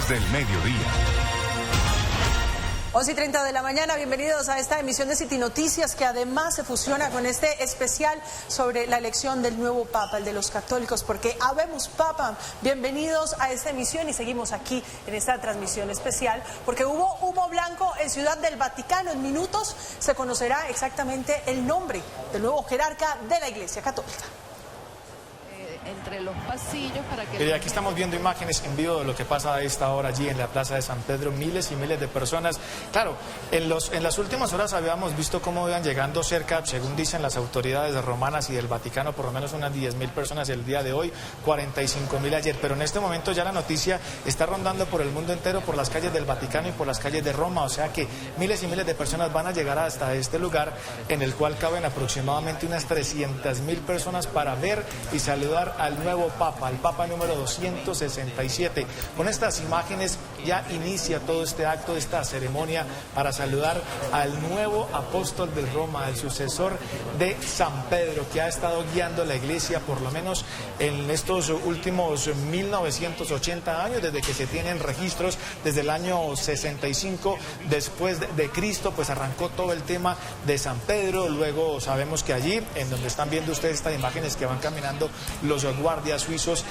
Noticias del Mediodía. 11:30 de la mañana, bienvenidos a esta emisión de City Noticias, que además se fusiona con este especial sobre la elección del nuevo Papa, el de los católicos, porque habemos Papa. Bienvenidos a esta emisión y seguimos aquí en esta transmisión especial, porque hubo humo blanco en Ciudad del Vaticano. En minutos se conocerá exactamente el nombre del nuevo jerarca de la Iglesia Católica. Entre los pasillos para que... Aquí estamos viendo imágenes en vivo de lo que pasa a esta hora allí en la Plaza de San Pedro, miles y miles de personas. Claro, en las últimas horas habíamos visto cómo iban llegando cerca, según dicen las autoridades romanas y del Vaticano, por lo menos unas 10.000 personas el día de hoy, 45.000 ayer, pero en este momento ya la noticia está rondando por el mundo entero, por las calles del Vaticano y por las calles de Roma, o sea que miles y miles de personas van a llegar hasta este lugar, en el cual caben aproximadamente unas 300.000 personas para ver y saludar al nuevo Papa, al Papa número 267. Con estas imágenes ya inicia todo este acto, esta ceremonia para saludar al nuevo apóstol de Roma, el sucesor de San Pedro, que ha estado guiando la Iglesia por lo menos en estos últimos 1980 años, desde que se tienen registros, desde el año 65 después de Cristo, pues arrancó todo el tema de San Pedro. Luego sabemos que allí, en donde están viendo ustedes estas imágenes que van caminando los guardias suizos,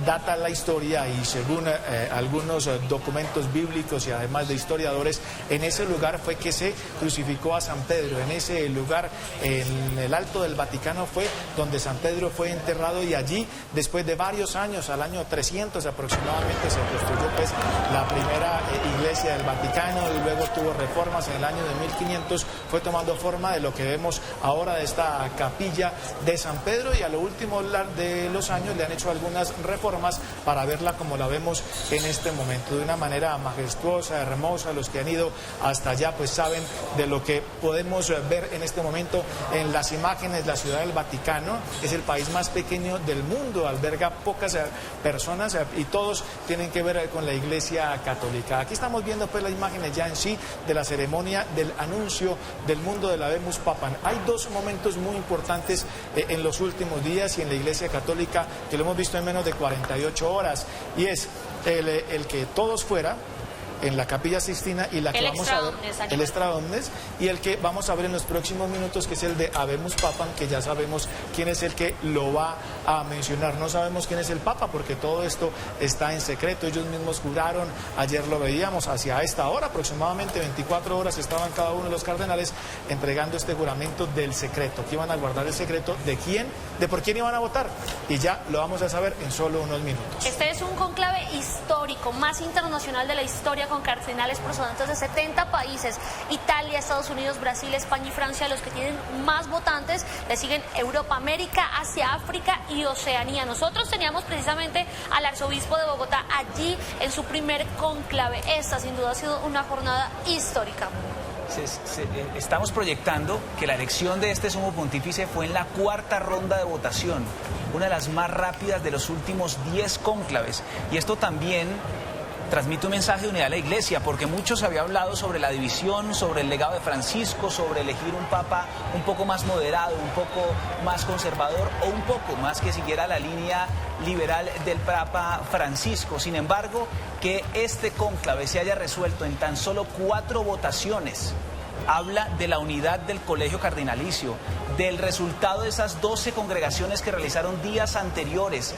data la historia, y según algunos documentos bíblicos y además de historiadores, en ese lugar fue que se crucificó a San Pedro. En ese lugar, en el Alto del Vaticano, fue donde San Pedro fue enterrado, y allí, después de varios años, al año 300 aproximadamente, se construyó pues la primera iglesia del Vaticano, y luego tuvo reformas. En el año de 1500 fue tomando forma de lo que vemos ahora, de esta capilla de San Pedro, y a lo último de los años le han hecho algunas reformas para verla como la vemos en este momento, de una manera majestuosa, hermosa. Los que han ido hasta allá pues saben de lo que podemos ver en este momento en las imágenes. La Ciudad del Vaticano es el país más pequeño del mundo, alberga pocas personas y todos tienen que ver con la Iglesia Católica. Aquí estamos viendo pues las imágenes ya en sí de la ceremonia del anuncio del mundo de la Habemus Papam. Hay dos momentos muy importantes en los últimos días y en la Iglesia Católica, que lo hemos visto en menos de 48 horas, y es el que todos fuera en la Capilla Sixtina, y la que vamos a ver, el Extra Omnes, y el que vamos a ver en los próximos minutos, que es el de Habemus Papam, que ya sabemos quién es el que lo va a mencionar. No sabemos quién es el Papa, porque todo esto está en secreto. Ellos mismos juraron, ayer lo veíamos, hacia esta hora, aproximadamente 24 horas, estaban cada uno de los cardenales entregando este juramento del secreto, que iban a guardar el secreto de quién, de por quién iban a votar, y ya lo vamos a saber en solo unos minutos. Este es un conclave histórico, más internacional de la historia, con cardenales procedentes de 70 países: Italia, Estados Unidos, Brasil, España y Francia, los que tienen más votantes. Le siguen Europa, América, Asia, África y Oceanía. Nosotros teníamos precisamente al arzobispo de Bogotá allí en su primer conclave. Esta sin duda ha sido una jornada histórica. Estamos proyectando que la elección de este sumo pontífice fue en la cuarta ronda de votación, una de las más rápidas de los últimos 10 cónclaves, y esto también transmite un mensaje de unidad a la Iglesia, porque mucho se había hablado sobre la división, sobre el legado de Francisco, sobre elegir un papa un poco más moderado, un poco más conservador, o un poco más que siguiera la línea liberal del Papa Francisco. Sin embargo, que este cónclave se haya resuelto en tan solo 4 votaciones habla de la unidad del colegio cardinalicio, del resultado de esas 12 congregaciones que realizaron días anteriores.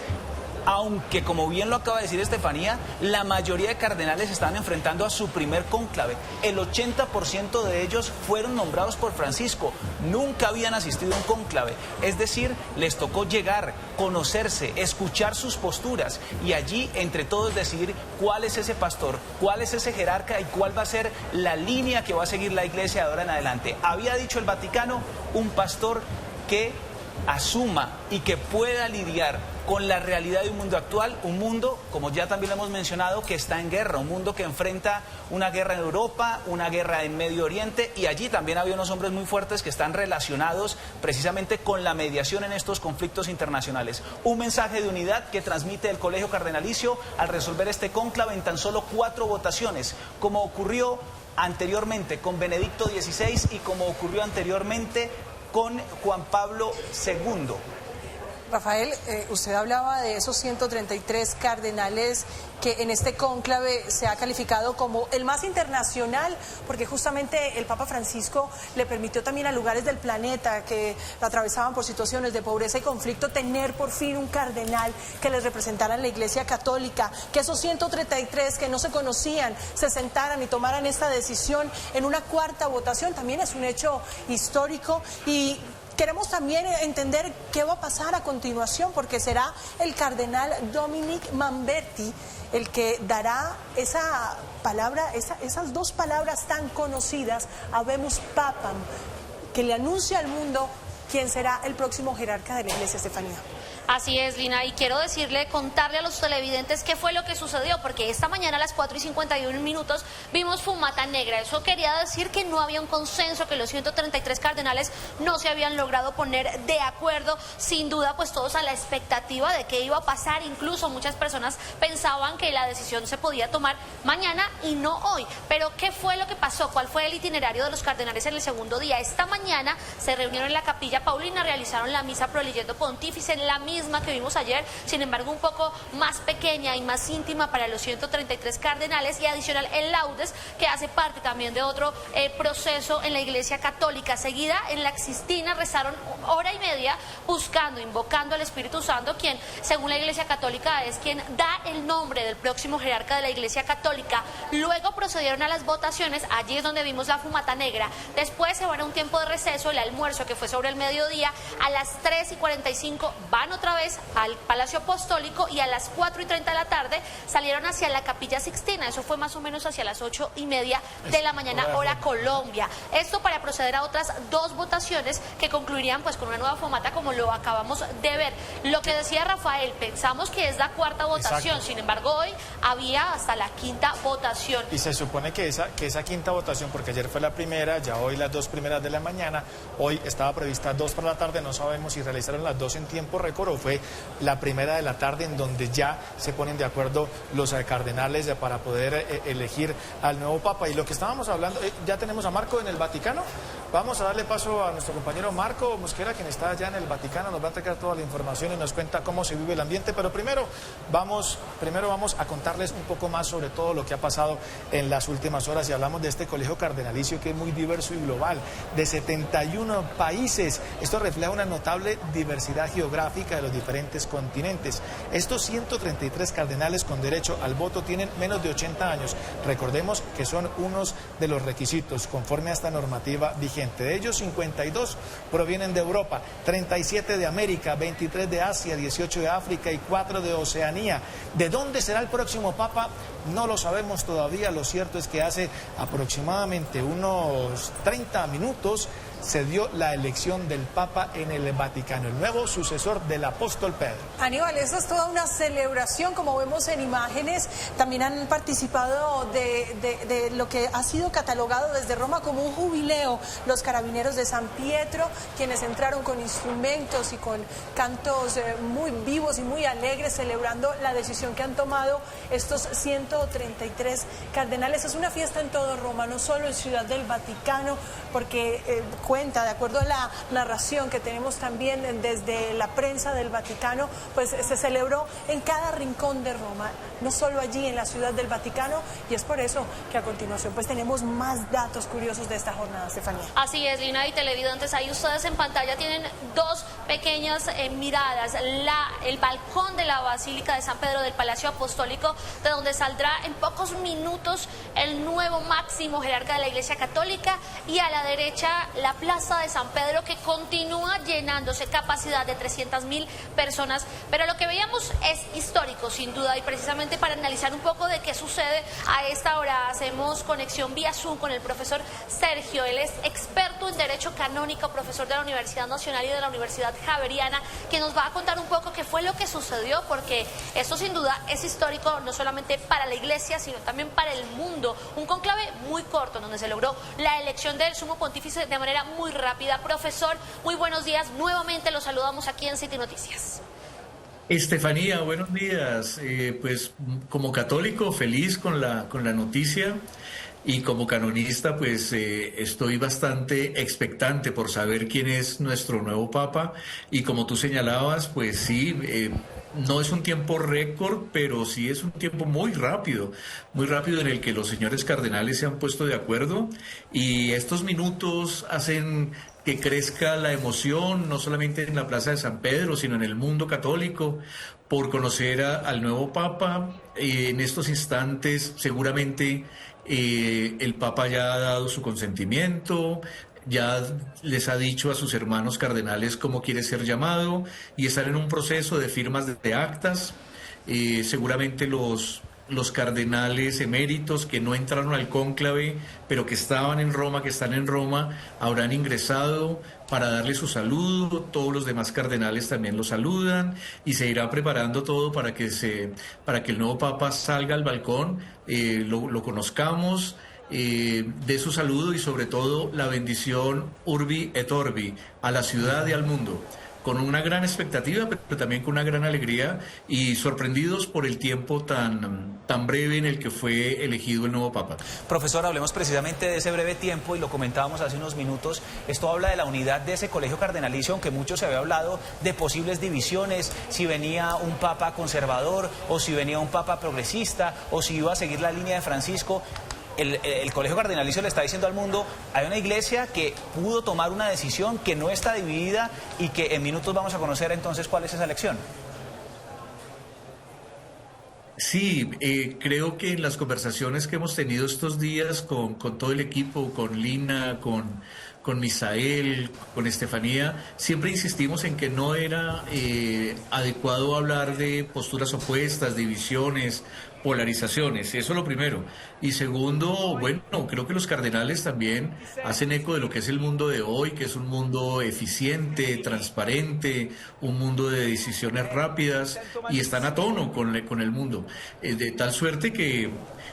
Aunque, como bien lo acaba de decir Estefanía, la mayoría de cardenales estaban enfrentando a su primer cónclave. El 80% de ellos fueron nombrados por Francisco, nunca habían asistido a un cónclave. Es decir, les tocó llegar, conocerse, escuchar sus posturas, y allí entre todos decidir cuál es ese pastor, cuál es ese jerarca y cuál va a ser la línea que va a seguir la Iglesia de ahora en adelante. Había dicho el Vaticano, un pastor que asuma y que pueda lidiar con la realidad de un mundo actual, un mundo, como ya también lo hemos mencionado, que está en guerra, un mundo que enfrenta una guerra en Europa, una guerra en Medio Oriente, y allí también había unos hombres muy fuertes que están relacionados precisamente con la mediación en estos conflictos internacionales. Un mensaje de unidad que transmite el Colegio Cardenalicio al resolver este cónclave en tan solo 4 votaciones, como ocurrió anteriormente con Benedicto XVI y como ocurrió anteriormente con Juan Pablo II. Rafael, usted hablaba de esos 133 cardenales que en este cónclave se ha calificado como el más internacional, porque justamente el Papa Francisco le permitió también a lugares del planeta que atravesaban por situaciones de pobreza y conflicto tener por fin un cardenal que les representara en la Iglesia Católica, que esos 133 que no se conocían se sentaran y tomaran esta decisión en una cuarta votación, también es un hecho histórico. Y queremos también entender qué va a pasar a continuación, porque será el cardenal Dominic Manberti el que dará esa palabra, esas dos palabras tan conocidas, Habemus Papam, que le anuncia al mundo quién será el próximo jerarca de la Iglesia, Estefanía. Así es, Lina, y quiero contarle a los televidentes qué fue lo que sucedió, porque esta mañana a las 4:51 vimos fumata negra. Eso quería decir que no había un consenso, que los 133 cardenales no se habían logrado poner de acuerdo. Sin duda, pues todos a la expectativa de qué iba a pasar. Incluso muchas personas pensaban que la decisión se podía tomar mañana y no hoy. Pero ¿qué fue lo que pasó? ¿Cuál fue el itinerario de los cardenales en el segundo día? Esta mañana se reunieron en la Capilla Paulina, realizaron la misa Proeligendo Pontífice, en la misma que vimos ayer, sin embargo un poco más pequeña y más íntima para los 133 cardenales, y adicional el Laudes, que hace parte también de otro proceso en la Iglesia Católica. Seguida en la Sixtina rezaron hora y media buscando, invocando al Espíritu Santo, quien según la Iglesia Católica es quien da el nombre del próximo jerarca de la Iglesia Católica. Luego procedieron a las votaciones, allí es donde vimos la fumata negra. Después se van a un tiempo de receso, el almuerzo que fue sobre el mediodía. A las 3:45 van otra vez al Palacio Apostólico, y a las 4:30 de la tarde salieron hacia la Capilla Sixtina. Eso fue más o menos hacia las 8:30 de la mañana, hora Colombia. Esto para proceder a otras dos votaciones que concluirían pues con una nueva fumata, como lo acabamos de ver. Lo que decía Rafael, pensamos que es la cuarta votación. Exacto. Sin embargo, hoy había hasta la quinta votación. Y se supone que esa quinta votación, porque ayer fue la primera, ya hoy las dos primeras de la mañana, hoy estaba prevista 2 por la tarde, no sabemos si realizaron las dos en tiempo récord o fue la primera de la tarde, en donde ya se ponen de acuerdo los cardenales para poder elegir al nuevo Papa. Y lo que estábamos hablando, ya tenemos a Marco en el Vaticano. Vamos a darle paso a nuestro compañero Marco Mosquera, quien está allá en el Vaticano, nos va a entregar toda la información y nos cuenta cómo se vive el ambiente, pero primero vamos a contarles un poco más sobre todo lo que ha pasado en las últimas horas, y hablamos de este colegio cardenalicio que es muy diverso y global, de 71 países. Esto refleja una notable diversidad geográfica de los diferentes continentes. Estos 133 cardenales con derecho al voto tienen menos de 80 años. Recordemos que son unos de los requisitos conforme a esta normativa vigente. De ellos, 52 provienen de Europa, 37 de América, 23 de Asia, 18 de África y 4 de Oceanía. ¿De dónde será el próximo Papa? No lo sabemos todavía. Lo cierto es que hace aproximadamente unos 30 minutos se dio la elección del Papa en el Vaticano, el nuevo sucesor del apóstol Pedro. Aníbal, eso es toda una celebración, como vemos en imágenes. También han participado de lo que ha sido catalogado desde Roma como un jubileo, los carabineros de San Pietro, quienes entraron con instrumentos y con cantos muy vivos y muy alegres, celebrando la decisión que han tomado estos 133 cardenales. Es una fiesta en todo Roma, no solo en Ciudad del Vaticano, porque cuenta, de acuerdo a la narración que tenemos también desde la prensa del Vaticano, pues se celebró en cada rincón de Roma, no solo allí en la Ciudad del Vaticano, y es por eso que a continuación pues tenemos más datos curiosos de esta jornada, Estefanía. Así es, Lina y televidentes, ahí ustedes en pantalla tienen dos pequeñas miradas, el balcón de la Basílica de San Pedro del Palacio Apostólico, de donde saldrá en pocos minutos el nuevo máximo jerarca de la Iglesia Católica, y a la derecha la Plaza de San Pedro, que continúa llenándose, capacidad de 300.000 personas. Pero lo que veíamos es histórico, sin duda, y precisamente para analizar un poco de qué sucede a esta hora, hacemos conexión vía Zoom con el profesor Sergio. Él es experto en Derecho Canónico, profesor de la Universidad Nacional y de la Universidad Javeriana, que nos va a contar un poco qué fue lo que sucedió, porque esto sin duda es histórico, no solamente para la Iglesia, sino también para el mundo. Un cónclave muy corto, donde se logró la elección del Sumo Pontífice de manera muy rápida. Profesor, muy buenos días. Nuevamente los saludamos aquí en City Noticias. Estefanía, buenos días. Pues como católico, feliz con la noticia y como canonista, pues estoy bastante expectante por saber quién es nuestro nuevo Papa y como tú señalabas, pues sí, no es un tiempo récord, pero sí es un tiempo muy rápido en el que los señores cardenales se han puesto de acuerdo y estos minutos hacen que crezca la emoción, no solamente en la Plaza de San Pedro, sino en el mundo católico, por conocer al nuevo Papa. En estos instantes, seguramente el Papa ya ha dado su consentimiento, ya les ha dicho a sus hermanos cardenales cómo quiere ser llamado y están en un proceso de firmas de actas. Seguramente los cardenales eméritos que no entraron al cónclave, pero que estaban en Roma, que están en Roma, habrán ingresado para darle su saludo. Todos los demás cardenales también lo saludan y se irá preparando todo para que el nuevo Papa salga al balcón, lo conozcamos, dé su saludo y sobre todo la bendición Urbi et Orbi a la ciudad y al mundo, con una gran expectativa, pero también con una gran alegría y sorprendidos por el tiempo tan breve en el que fue elegido el nuevo Papa. Profesor, hablemos precisamente de ese breve tiempo y lo comentábamos hace unos minutos. Esto habla de la unidad de ese colegio cardenalicio, aunque mucho se había hablado de posibles divisiones, si venía un Papa conservador o si venía un Papa progresista o si iba a seguir la línea de Francisco. El colegio cardenalicio le está diciendo al mundo, hay una iglesia que pudo tomar una decisión, que no está dividida y que en minutos vamos a conocer entonces cuál es esa elección. Sí, creo que en las conversaciones que hemos tenido estos días con todo el equipo, con Lina, con Misael, con Estefanía, siempre insistimos en que no era adecuado hablar de posturas opuestas, divisiones, polarizaciones, eso es lo primero. Y segundo, bueno, creo que los cardenales también hacen eco de lo que es el mundo de hoy, que es un mundo eficiente, transparente, un mundo de decisiones rápidas y están a tono con el mundo. De tal suerte que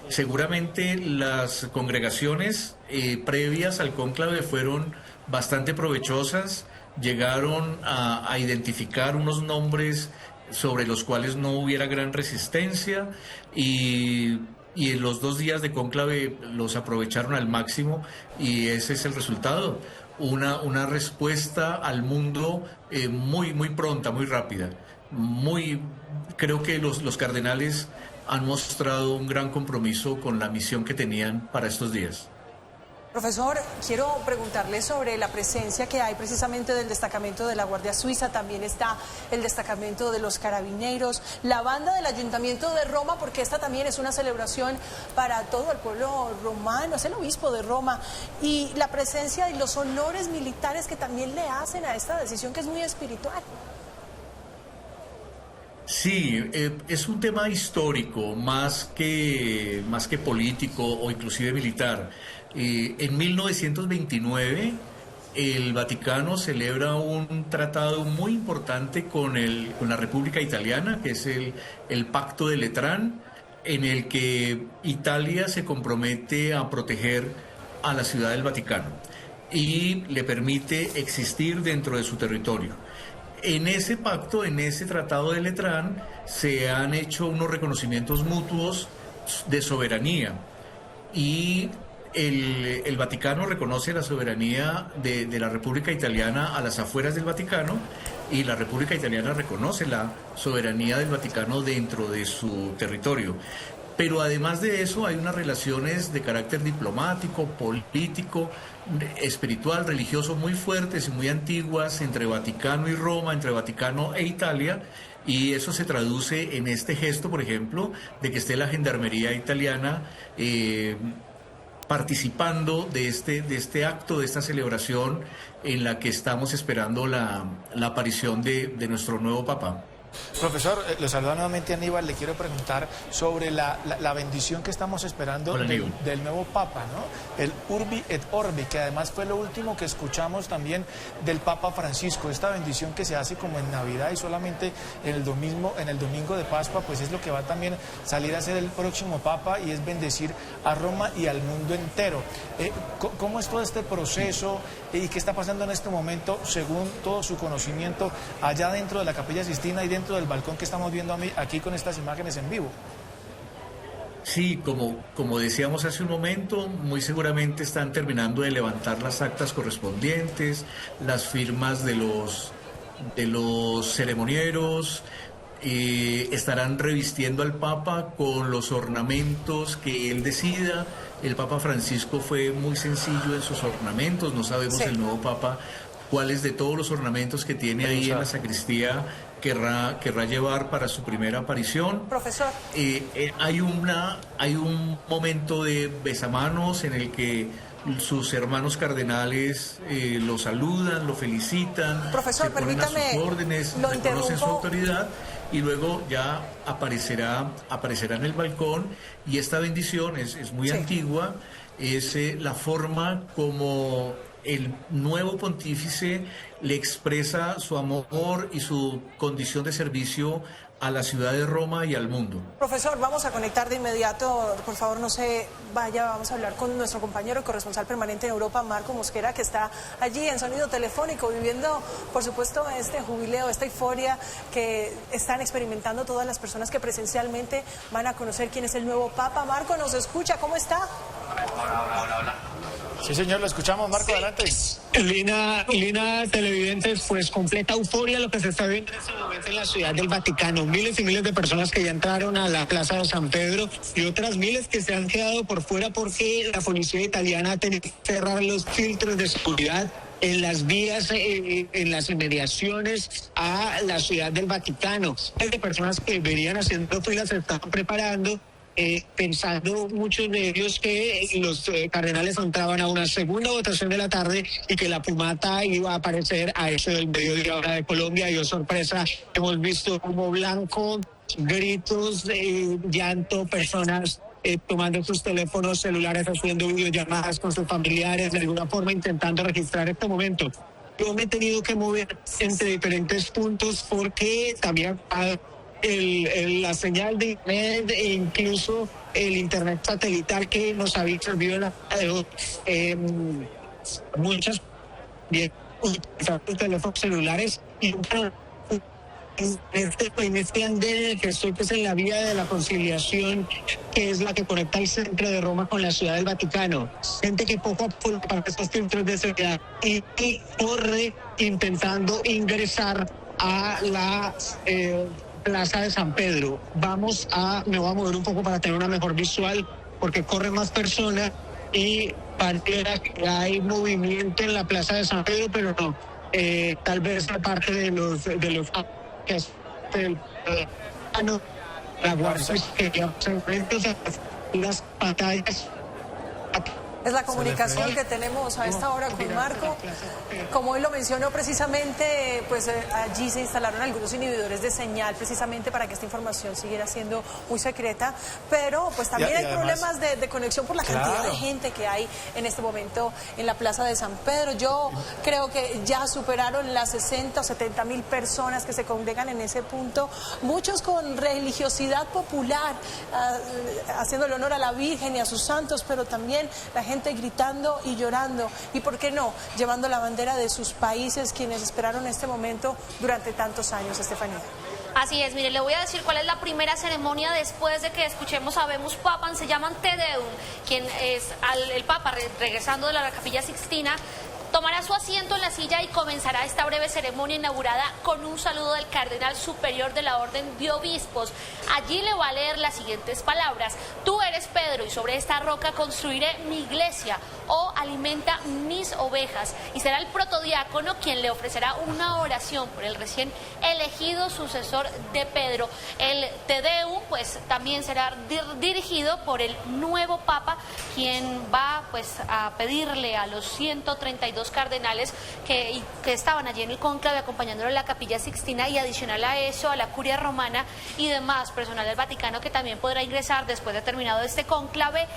seguramente las congregaciones previas al cónclave fueron bastante provechosas, llegaron a identificar unos nombres sobre los cuales no hubiera gran resistencia y en los 2 días de cónclave los aprovecharon al máximo y ese es el resultado, una respuesta al mundo muy pronta, muy rápida. Creo que los cardenales han mostrado un gran compromiso con la misión que tenían para estos días. Profesor, quiero preguntarle sobre la presencia que hay precisamente del destacamento de la Guardia Suiza, también está el destacamento de los Carabineros, la banda del Ayuntamiento de Roma, porque esta también es una celebración para todo el pueblo romano, es el obispo de Roma, y la presencia y los honores militares que también le hacen a esta decisión que es muy espiritual. Sí, es un tema histórico más que político o inclusive militar. En 1929 el Vaticano celebra un tratado muy importante con la República Italiana, que es el Pacto de Letrán, en el que Italia se compromete a proteger a la Ciudad del Vaticano y le permite existir dentro de su territorio. En ese pacto, en ese tratado de Letrán, se han hecho unos reconocimientos mutuos de soberanía y el Vaticano reconoce la soberanía de la República Italiana a las afueras del Vaticano y la República Italiana reconoce la soberanía del Vaticano dentro de su territorio. Pero además de eso hay unas relaciones de carácter diplomático, político, espiritual, religioso muy fuertes y muy antiguas entre Vaticano y Roma, entre Vaticano e Italia, y eso se traduce en este gesto, por ejemplo, de que esté la gendarmería italiana participando de este acto, de esta celebración en la que estamos esperando la aparición de nuestro nuevo Papa. Profesor, lo saluda nuevamente Aníbal, le quiero preguntar sobre la bendición que estamos esperando del nuevo Papa, ¿no? El Urbi et Orbi, que además fue lo último que escuchamos también del Papa Francisco, esta bendición que se hace como en Navidad y solamente en el domingo de Pascua, pues es lo que va también a salir a ser el próximo Papa y es bendecir a Roma y al mundo entero. ¿Cómo es todo este proceso y qué está pasando en este momento según todo su conocimiento allá dentro de la Capilla Sixtina y movimiento del balcón que estamos viendo aquí con estas imágenes en vivo. Sí, como decíamos hace un momento, muy seguramente están terminando de levantar las actas correspondientes, las firmas de los ceremonieros, estarán revistiendo al Papa con los ornamentos que él decida. El Papa Francisco fue muy sencillo en sus ornamentos, no sabemos el nuevo Papa cuáles de todos los ornamentos que tiene ahí en la sacristía querrá llevar para su primera aparición. Profesor. Hay un momento de besamanos en el que sus hermanos cardenales lo saludan, lo felicitan, profesor, se ponen a sus órdenes, reconocen su autoridad y luego ya aparecerá en el balcón, y esta bendición es muy antigua, es la forma como el nuevo pontífice le expresa su amor y su condición de servicio a la ciudad de Roma y al mundo. Profesor, vamos a conectar de inmediato, por favor no se vaya, vamos a hablar con nuestro compañero corresponsal permanente en Europa, Marco Mosquera, que está allí en sonido telefónico, viviendo, por supuesto, este jubileo, esta euforia que están experimentando todas las personas que presencialmente van a conocer quién es el nuevo Papa. Marco, ¿nos escucha? ¿Cómo está? Hola. Sí, señor, lo escuchamos, Marco, adelante. Lina, televidentes, pues completa euforia lo que se está viendo en este momento en la Ciudad del Vaticano. Miles y miles de personas que ya entraron a la Plaza de San Pedro y otras miles que se han quedado por fuera porque la policía italiana ha tenido que cerrar los filtros de seguridad en las vías, en las inmediaciones a la Ciudad del Vaticano. Miles de personas que venían haciendo filas se están preparando, pensando muchos de ellos que los cardenales entraban a una segunda votación de la tarde y que la fumata iba a aparecer a eso del mediodía hora de Colombia. Y oh sorpresa, hemos visto humo blanco, gritos, llanto, personas tomando sus teléfonos celulares, haciendo videollamadas con sus familiares, de alguna forma intentando registrar este momento. Yo me he tenido que mover entre diferentes puntos porque también la señal de internet e incluso el internet satelital que nos había servido en la muchas teléfonos celulares y en este andén que estoy, pues en la vía de la Conciliación, que es la que conecta el centro de Roma con la Ciudad del Vaticano. Gente que poco a poco para estos filtros de seguridad y corre intentando ingresar a la Plaza de San Pedro. Me voy a mover un poco para tener una mejor visual porque corren más personas y pareciera que hay movimiento en la Plaza de San Pedro, pero no. Tal vez la parte de los que es la guardia que ya se enfrentan a las pantallas. Es la comunicación que tenemos a esta hora con Marco. Como él lo mencionó precisamente, pues allí se instalaron algunos inhibidores de señal precisamente para que esta información siguiera siendo muy secreta, pero pues también hay problemas de conexión por la cantidad de gente que hay en este momento en la Plaza de San Pedro. Yo creo que ya superaron las 60 o 70 mil personas que se congregan en ese punto, muchos con religiosidad popular, haciéndole honor a la Virgen y a sus santos, pero también la gente gritando y llorando, y por qué no, llevando la bandera de sus países, quienes esperaron este momento durante tantos años. Estefanía. Así es, mire, le voy a decir cuál es la primera ceremonia después de que escuchemos a Habemus Papam. Se llaman Te Deum, quien es el Papa regresando de la Capilla Sixtina. Tomará su asiento en la silla y comenzará esta breve ceremonia inaugurada con un saludo del cardenal superior de la Orden de Obispos. Allí le va a leer las siguientes palabras: tú eres Pedro y sobre esta roca construiré mi iglesia, o alimenta mis ovejas. Y será el protodiácono quien le ofrecerá una oración por el recién elegido sucesor de Pedro. El Te Deum pues también será dirigido por el nuevo Papa, quien va pues a pedirle a los 132 cardenales que estaban allí en el cónclave acompañándolo en la Capilla Sixtina, y adicional a eso a la Curia Romana y demás personal del Vaticano que también podrá ingresar después de terminado este cónclave,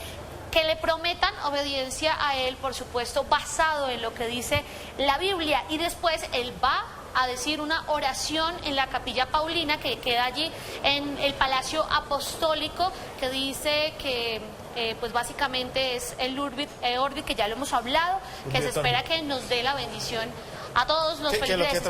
que le prometan obediencia a él, por supuesto, basado en lo que dice la Biblia. Y después él va a decir una oración en la Capilla Paulina, que queda allí en el Palacio Apostólico, que dice que pues básicamente es el Urbit, que ya lo hemos hablado, que se espera que nos dé la bendición A todos los feligreses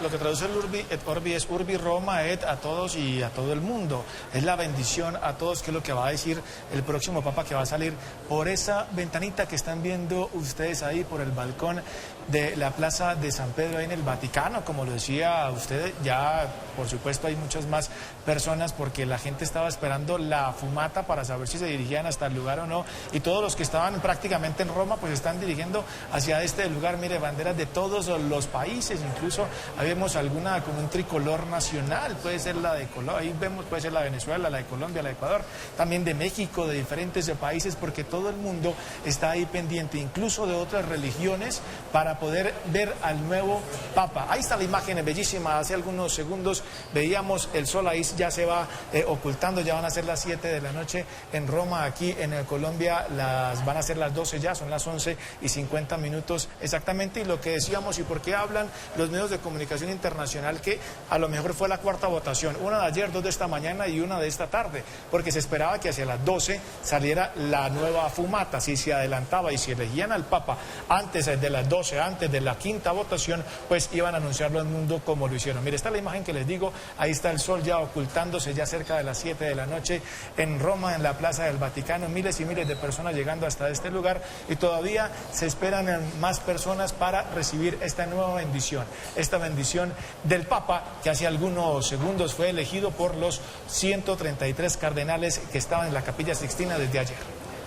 lo que traduce el Urbi et Orbi es Urbi Roma et a todos y a todo el mundo. Es la bendición a todos, que es lo que va a decir el próximo Papa, que va a salir por esa ventanita que están viendo ustedes ahí, por el balcón de la Plaza de San Pedro ahí en el Vaticano. Como lo decía usted, ya por supuesto hay muchas más personas, porque la gente estaba esperando la fumata para saber si se dirigían hasta el lugar o no, y todos los que estaban prácticamente en Roma pues están dirigiendo hacia este lugar. Mire, banderas de todos los países, incluso ahí vemos alguna como un tricolor nacional, puede ser la de Colombia, ahí vemos, puede ser la de Venezuela, la de Colombia, la de Ecuador, también de México, de diferentes países, porque todo el mundo está ahí pendiente, incluso de otras religiones, para poder ver al nuevo Papa. Ahí está la imagen, es bellísima. Hace algunos segundos veíamos el sol, ahí ya se va ocultando, ya van a ser las 7 de la noche en Roma. Aquí en Colombia van a ser las 12 ya, son las 11:50 exactamente. Y lo que decíamos, y por qué hablan los medios de comunicación internacional, que a lo mejor fue la cuarta votación, una de ayer, 2 de esta mañana y una de esta tarde, porque se esperaba que hacia las 12 saliera la nueva fumata. Si se adelantaba y si elegían al Papa antes de las 12, antes de la quinta votación, pues iban a anunciarlo al mundo, como lo hicieron. Mire, está la imagen que les digo, ahí está el sol ya ocultándose, ya cerca de las 7 de la noche en Roma, en la Plaza del Vaticano, miles y miles de personas llegando hasta este lugar, y todavía se esperan más personas para recibir esta nueva bendición, esta bendición del Papa, que hace algunos segundos fue elegido por los 133 cardenales que estaban en la Capilla Sixtina desde ayer.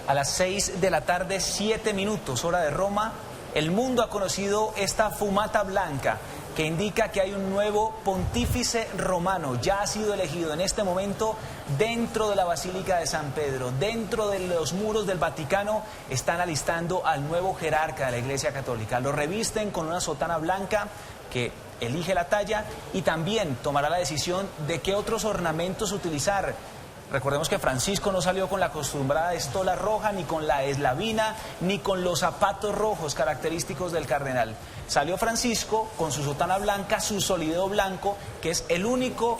A las 6 de la tarde, 7 minutos, hora de Roma, el mundo ha conocido esta fumata blanca que indica que hay un nuevo pontífice romano. Ya ha sido elegido en este momento dentro de la Basílica de San Pedro, dentro de los muros del Vaticano. Están alistando al nuevo jerarca de la Iglesia Católica. Lo revisten con una sotana blanca que elige la talla y también tomará la decisión de qué otros ornamentos utilizar. Recordemos que Francisco no salió con la acostumbrada estola roja, ni con la eslavina, ni con los zapatos rojos característicos del cardenal. Salió Francisco con su sotana blanca, su solideo blanco, que es el único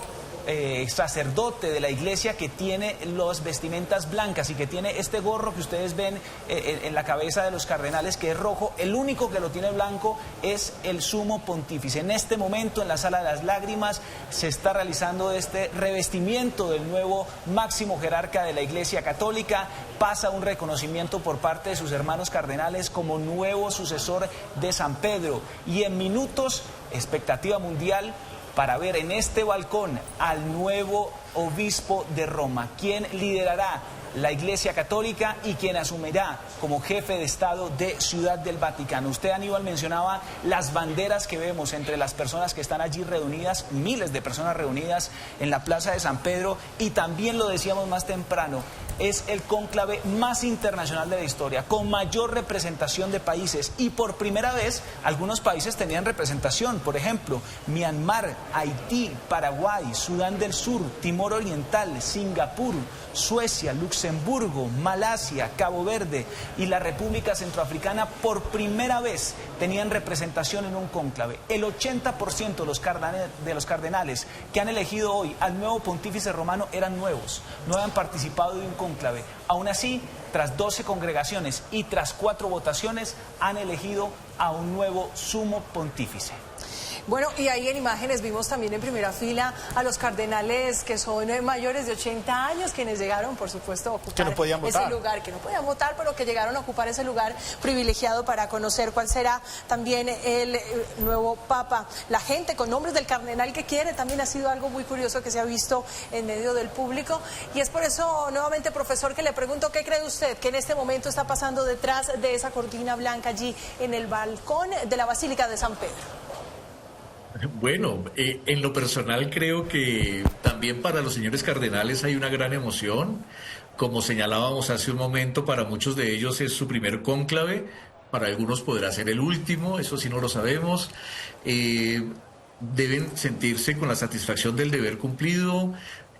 sacerdote de la iglesia que tiene las vestimentas blancas y que tiene este gorro que ustedes ven en la cabeza de los cardenales, que es rojo. El único que lo tiene blanco es el sumo pontífice. En este momento, en la Sala de las Lágrimas, se está realizando este revestimiento del nuevo máximo jerarca de la Iglesia Católica. Pasa un reconocimiento por parte de sus hermanos cardenales como nuevo sucesor de San Pedro, y en minutos, expectativa mundial para ver en este balcón al nuevo obispo de Roma, quien liderará la Iglesia Católica y quien asumirá como jefe de Estado de Ciudad del Vaticano. Usted, Aníbal, mencionaba las banderas que vemos entre las personas que están allí reunidas, miles de personas reunidas en la Plaza de San Pedro, y también lo decíamos más temprano, es el cónclave más internacional de la historia, con mayor representación de países, y por primera vez algunos países tenían representación, por ejemplo, Myanmar, Haití, Paraguay, Sudán del Sur, Timor Oriental, Singapur, Suecia, Luxemburgo, Malasia, Cabo Verde y la República Centroafricana por primera vez tenían representación en un cónclave. El 80% de los cardenales que han elegido hoy al nuevo pontífice romano eran nuevos, no habían participado de un cónclave. Aún así, tras 12 congregaciones y tras 4 votaciones, han elegido a un nuevo sumo pontífice. Bueno, y ahí en imágenes vimos también en primera fila a los cardenales que son mayores de 80 años, quienes llegaron, por supuesto, a ocupar ese lugar, que no podían votar, pero que llegaron a ocupar ese lugar privilegiado para conocer cuál será también el nuevo Papa. La gente con nombres del cardenal que quiere también ha sido algo muy curioso que se ha visto en medio del público, y es por eso, nuevamente, profesor, que le pregunto, ¿qué cree usted que en este momento está pasando detrás de esa cortina blanca allí en el balcón de la Basílica de San Pedro? Bueno, en lo personal creo que también para los señores cardenales hay una gran emoción. Como señalábamos hace un momento, para muchos de ellos es su primer cónclave, para algunos podrá ser el último, eso sí no lo sabemos. Deben sentirse con la satisfacción del deber cumplido,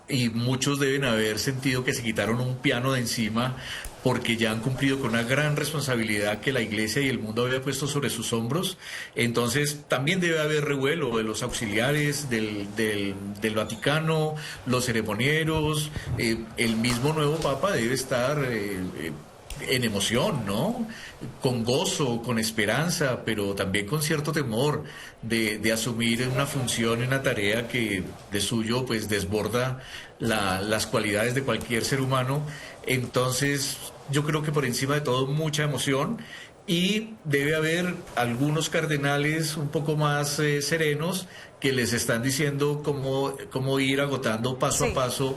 y muchos deben haber sentido que se quitaron un piano de encima, porque ya han cumplido con una gran responsabilidad que la Iglesia y el mundo había puesto sobre sus hombros. Entonces también debe haber revuelo de los auxiliares del Vaticano, los ceremonieros, el mismo nuevo Papa debe estar en emoción, ¿no? Con gozo, con esperanza, pero también con cierto temor de asumir una función y una tarea que de suyo pues desborda las cualidades de cualquier ser humano. Entonces, yo creo que por encima de todo mucha emoción, y debe haber algunos cardenales un poco más serenos que les están diciendo cómo ir agotando paso a paso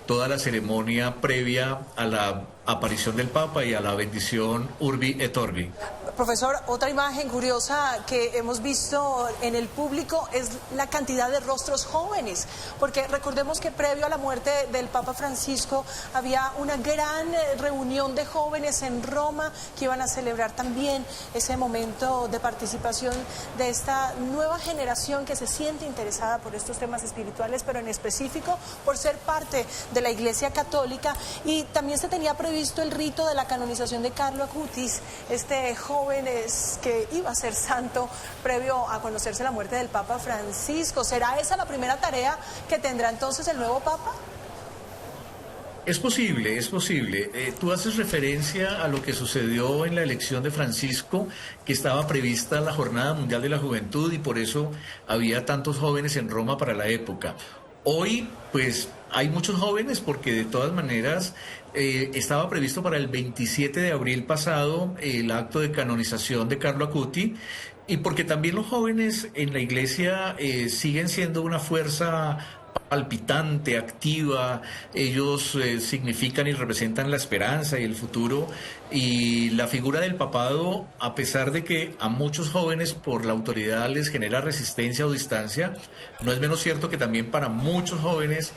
toda la ceremonia previa a la aparición del Papa y a la bendición Urbi et Orbi. Profesor, otra imagen curiosa que hemos visto en el público es la cantidad de rostros jóvenes, porque recordemos que previo a la muerte del Papa Francisco había una gran reunión de jóvenes en Roma que iban a celebrar también ese momento de participación de esta nueva generación que se siente interesada por estos temas espirituales, pero en específico por ser parte de la Iglesia Católica. Y también se tenía previsto el rito de la canonización de Carlo Acutis, este joven que iba a ser santo previo a conocerse la muerte del Papa Francisco. ¿Será esa la primera tarea que tendrá entonces el nuevo Papa? Es posible, es posible. Tú haces referencia a lo que sucedió en la elección de Francisco, que estaba prevista la Jornada Mundial de la Juventud y por eso había tantos jóvenes en Roma para la época. Hoy, pues, hay muchos jóvenes porque de todas maneras estaba previsto para el 27 de abril pasado el acto de canonización de Carlo Acutis, y porque también los jóvenes en la iglesia siguen siendo una fuerza palpitante, activa. Ellos significan y representan la esperanza y el futuro, y la figura del papado, a pesar de que a muchos jóvenes por la autoridad les genera resistencia o distancia, no es menos cierto que también para muchos jóvenes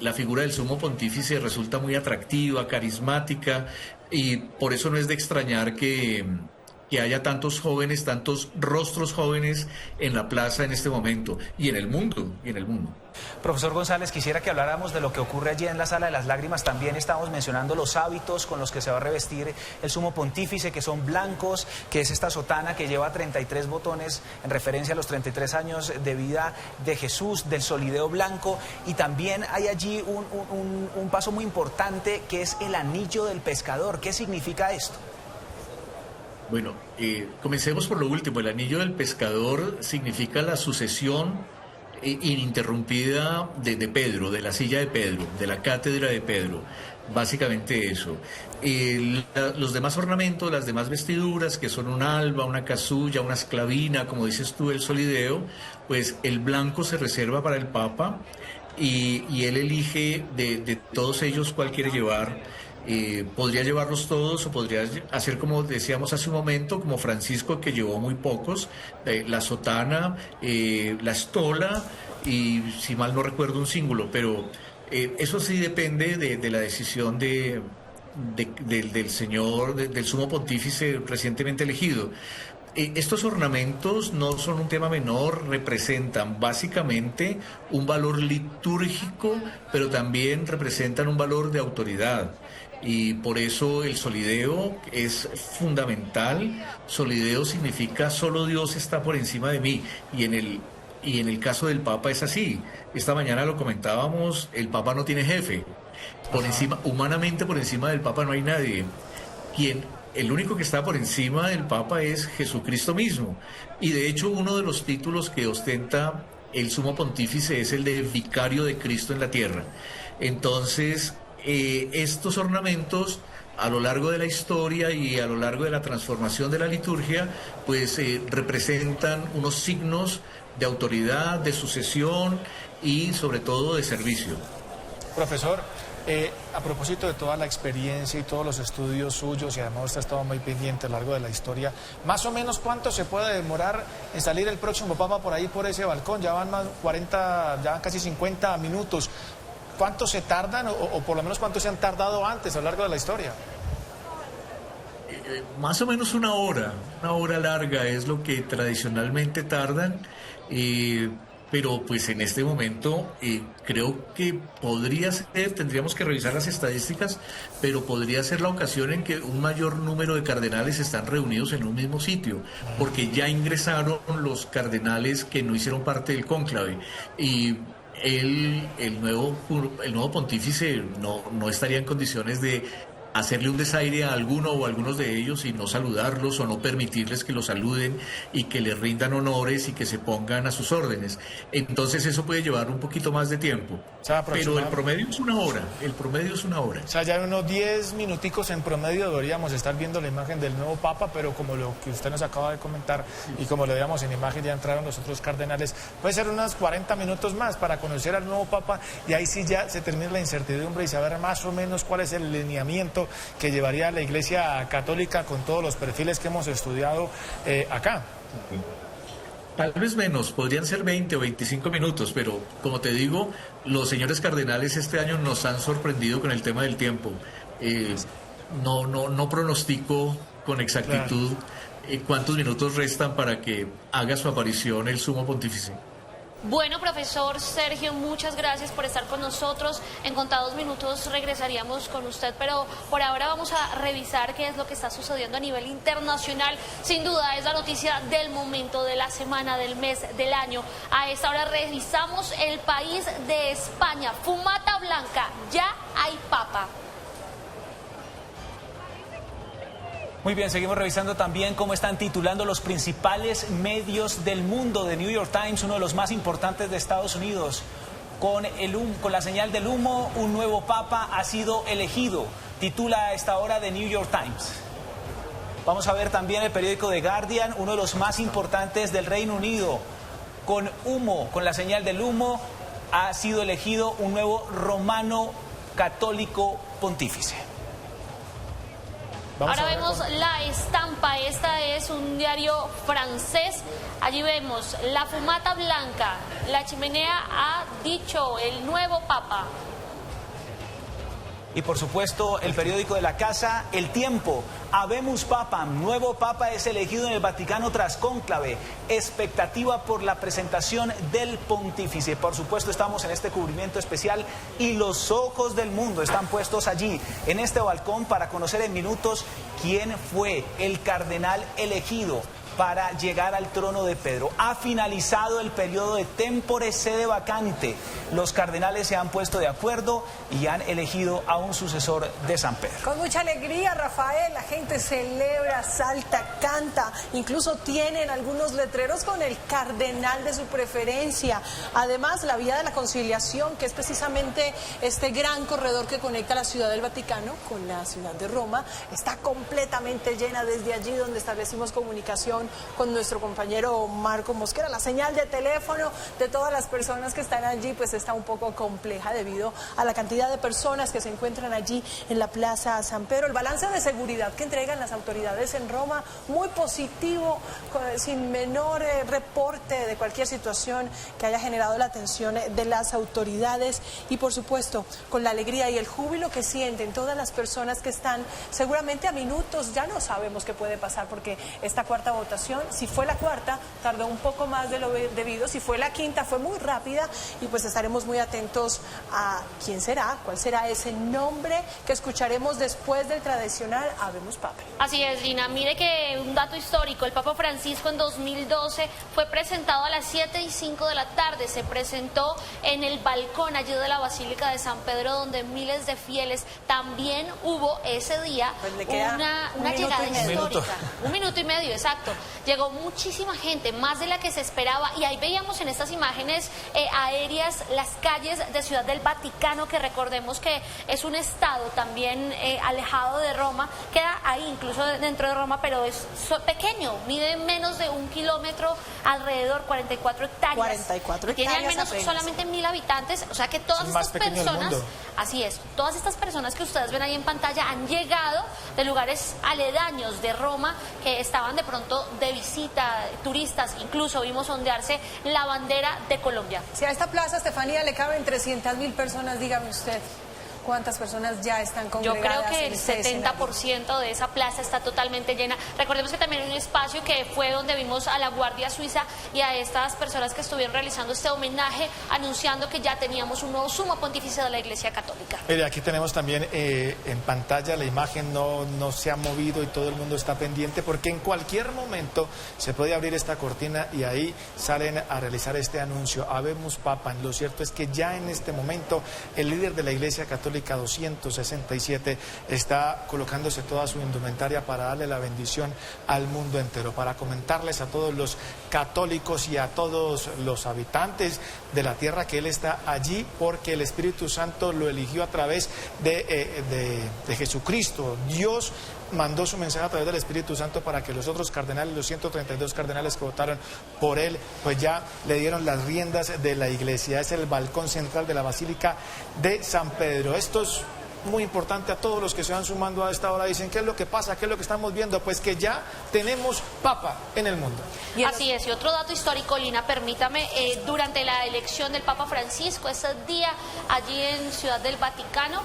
la figura del sumo pontífice resulta muy atractiva, carismática, y por eso no es de extrañar que haya tantos jóvenes, tantos rostros jóvenes en la plaza en este momento y en el mundo, Profesor González, quisiera que habláramos de lo que ocurre allí en la Sala de las Lágrimas. También estamos mencionando los hábitos con los que se va a revestir el sumo pontífice, que son blancos, que es esta sotana que lleva 33 botones en referencia a los 33 años de vida de Jesús, del solideo blanco. Y también hay allí un paso muy importante, que es el anillo del pescador. ¿Qué significa esto? Bueno, comencemos por lo último. El anillo del pescador significa la sucesión ininterrumpida de Pedro, de la silla de Pedro, de la cátedra de Pedro. Básicamente eso. Los demás ornamentos, las demás vestiduras, que son un alba, una casulla, una esclavina, como dices tú, el solideo, pues el blanco se reserva para el Papa, y él elige de todos ellos cuál quiere llevar. Podría llevarlos todos, o podría hacer como decíamos hace un momento, como Francisco, que llevó muy pocos, la sotana, la estola y, si mal no recuerdo, un cíngulo, pero eso sí depende de la decisión del señor, del sumo pontífice recientemente elegido. Estos ornamentos no son un tema menor, representan básicamente un valor litúrgico, pero también representan un valor de autoridad. Y por eso el solideo es fundamental. Solideo significa solo Dios está por encima de mí, y en el caso del Papa es así. Esta mañana lo comentábamos, el Papa no tiene jefe. Humanamente por encima del Papa no hay nadie. El único que está por encima del Papa es Jesucristo mismo. Y de hecho uno de los títulos que ostenta el sumo pontífice es el de vicario de Cristo en la tierra. Entonces, estos ornamentos a lo largo de la historia y a lo largo de la transformación de la liturgia, pues representan unos signos de autoridad, de sucesión y sobre todo de servicio. Profesor, a propósito de toda la experiencia y todos los estudios suyos, y además usted ha estado muy pendiente a lo largo de la historia, más o menos ¿cuánto se puede demorar en salir el próximo Papa por ahí, por ese balcón? Ya van casi 50 minutos. ¿Cuánto se tardan o por lo menos cuánto se han tardado antes a lo largo de la historia? Más o menos una hora larga es lo que tradicionalmente tardan, pero pues en este momento creo que podría ser, tendríamos que revisar las estadísticas, pero podría ser la ocasión en que un mayor número de cardenales están reunidos en un mismo sitio, porque ya ingresaron los cardenales que no hicieron parte del cónclave, y el nuevo pontífice no estaría en condiciones de hacerle un desaire a alguno o a algunos de ellos y no saludarlos o no permitirles que los saluden y que les rindan honores y que se pongan a sus órdenes. Entonces eso puede llevar un poquito más de tiempo. O sea, pero el promedio es una hora, O sea, ya en unos 10 minuticos en promedio deberíamos estar viendo la imagen del nuevo Papa, pero como lo que usted nos acaba de comentar y como lo veíamos en imagen, ya entraron los otros cardenales, puede ser unos 40 minutos más para conocer al nuevo Papa y ahí sí ya se termina la incertidumbre y saber más o menos cuál es el lineamiento que llevaría la Iglesia Católica con todos los perfiles que hemos estudiado acá. Tal vez menos, podrían ser 20 o 25 minutos, pero como te digo, los señores cardenales este año nos han sorprendido con el tema del tiempo. No pronostico con exactitud cuántos minutos restan para que haga su aparición el sumo pontífice. Bueno, profesor Sergio, muchas gracias por estar con nosotros. En contados minutos regresaríamos con usted, pero por ahora vamos a revisar qué es lo que está sucediendo a nivel internacional. Sin duda es la noticia del momento, de la semana, del mes, del año. A esta hora revisamos el país de España. Fumata blanca, ya hay papa. Muy bien, seguimos revisando también cómo están titulando los principales medios del mundo. The New York Times, uno de los más importantes de Estados Unidos. Con la señal del humo, un nuevo papa ha sido elegido. Titula a esta hora The New York Times. Vamos a ver también el periódico The Guardian, uno de los más importantes del Reino Unido. Con la señal del humo, ha sido elegido un nuevo romano católico pontífice. Ahora vemos la estampa, esta es un diario francés, allí vemos la fumata blanca, la chimenea ha dicho el nuevo papa. Y por supuesto el periódico de la casa, El Tiempo, Habemus Papam, nuevo papa es elegido en el Vaticano tras cónclave, expectativa por la presentación del pontífice. Por supuesto estamos en este cubrimiento especial y los ojos del mundo están puestos allí, en este balcón, para conocer en minutos quién fue el cardenal elegido para llegar al trono de Pedro. Ha finalizado el periodo de tempore sede vacante. Los cardenales se han puesto de acuerdo y han elegido a un sucesor de San Pedro. Con mucha alegría, Rafael, la gente celebra, salta, canta, incluso tienen algunos letreros con el cardenal de su preferencia. Además, la Vía de la Conciliación, que es precisamente este gran corredor que conecta la Ciudad del Vaticano con la ciudad de Roma, está completamente llena desde allí donde establecimos comunicación con nuestro compañero Marco Mosquera. La señal de teléfono de todas las personas que están allí pues está un poco compleja debido a la cantidad de personas que se encuentran allí en la Plaza San Pedro. El balance de seguridad que entregan las autoridades en Roma, muy positivo, sin menor reporte de cualquier situación que haya generado la atención de las autoridades y por supuesto con la alegría y el júbilo que sienten todas las personas que están seguramente a minutos, ya no sabemos qué puede pasar porque esta cuarta votación, si fue la cuarta, tardó un poco más de lo debido, si fue la quinta, fue muy rápida y pues estaremos muy atentos a quién será, cuál será ese nombre que escucharemos después del tradicional Habemus Papam. Así es, Lina, mire que un dato histórico, el Papa Francisco en 2012 fue presentado a las 7:05 de la tarde, se presentó en el balcón allí de la Basílica de San Pedro donde miles de fieles, también hubo ese día pues una llegada histórica, un minuto y medio, exacto. Llegó muchísima gente, más de la que se esperaba, y ahí veíamos en estas imágenes aéreas las calles de Ciudad del Vaticano, que recordemos que es un estado también alejado de Roma, queda ahí incluso dentro de Roma, pero es pequeño, mide menos de 1 kilómetro, alrededor 44 hectáreas. 44 tiene al menos apenas. solamente 1000 habitantes, o sea que todas estas personas, así es, todas estas personas que ustedes ven ahí en pantalla han llegado de lugares aledaños de Roma, que estaban de pronto de visita, turistas, incluso vimos ondearse la bandera de Colombia. Si a esta plaza, Estefanía, le caben 300.000 personas, dígame usted, ¿cuántas personas ya están congregadas? Yo creo que el 70% de esa plaza está totalmente llena. Recordemos que también hay un espacio que fue donde vimos a la Guardia Suiza y a estas personas que estuvieron realizando este homenaje, anunciando que ya teníamos un nuevo sumo pontífice de la Iglesia Católica. Mire, aquí tenemos también en pantalla la imagen, no se ha movido y todo el mundo está pendiente porque en cualquier momento se puede abrir esta cortina y ahí salen a realizar este anuncio, Habemus Papam. Lo cierto es que ya en este momento el líder de la Iglesia Católica Católica 267 está colocándose toda su indumentaria para darle la bendición al mundo entero, para comentarles a todos los católicos y a todos los habitantes de la tierra que Él está allí porque el Espíritu Santo lo eligió a través de Jesucristo. Dios mandó su mensaje a través del Espíritu Santo para que los otros cardenales, los 132 cardenales que votaron por él, pues ya le dieron las riendas de la iglesia. Es el balcón central de la Basílica de San Pedro. Esto es muy importante a todos los que se van sumando a esta hora. Dicen, ¿qué es lo que pasa? ¿Qué es lo que estamos viendo? Pues que ya tenemos Papa en el mundo. Así es, y otro dato histórico, Lina, permítame, durante la elección del Papa Francisco, ese día allí en Ciudad del Vaticano,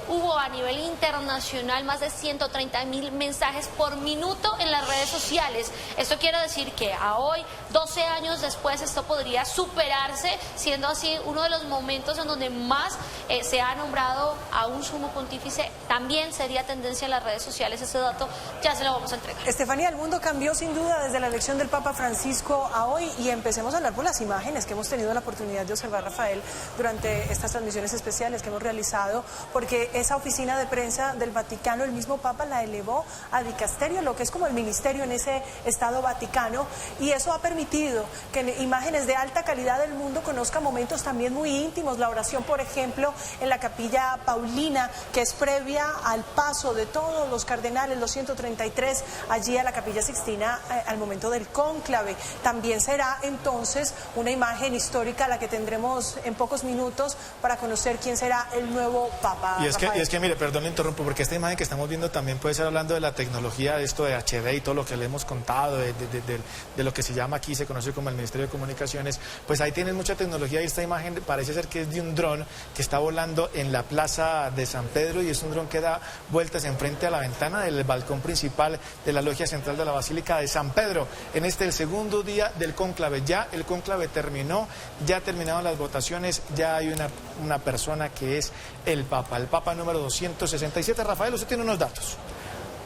hubo a nivel internacional más de 130.000 mensajes por minuto en las redes sociales. Esto quiere decir que a hoy, 12 años después, esto podría superarse, siendo así uno de los momentos en donde más se ha nombrado a un sumo pontífice. También sería tendencia en las redes sociales. Ese dato ya se lo vamos a entregar. Estefanía, el mundo cambió sin duda desde la elección del Papa Francisco a hoy, y empecemos a hablar por las imágenes que hemos tenido la oportunidad de observar, Rafael, durante estas transmisiones especiales que hemos realizado, porque esa oficina de prensa del Vaticano, el mismo Papa la elevó a dicasterio, lo que es como el ministerio en ese Estado Vaticano, y eso ha permitido que en imágenes de alta calidad del mundo conozca momentos también muy íntimos. La oración, por ejemplo, en la Capilla Paulina, que es previa al paso de todos los cardenales, los 133, allí a la Capilla Sixtina al momento del cónclave. También será entonces una imagen histórica la que tendremos en pocos minutos para conocer quién será el nuevo Papa. Y es que mire, perdón, le interrumpo, porque esta imagen que estamos viendo también puede ser hablando de la tecnología, de esto de HD y todo lo que le hemos contado, de lo que se llama aquí, se conoce como el Ministerio de Comunicaciones. Pues ahí tienen mucha tecnología, y esta imagen parece ser que es de un dron que está volando en la plaza de San Pedro, y es un dron que da vueltas enfrente a la ventana del balcón principal de la logia central de la Basílica de San Pedro. En el segundo día del cónclave, ya el cónclave terminó, ya terminaron las votaciones, ya hay una persona que es el Papa número 267. Rafael, usted tiene unos datos.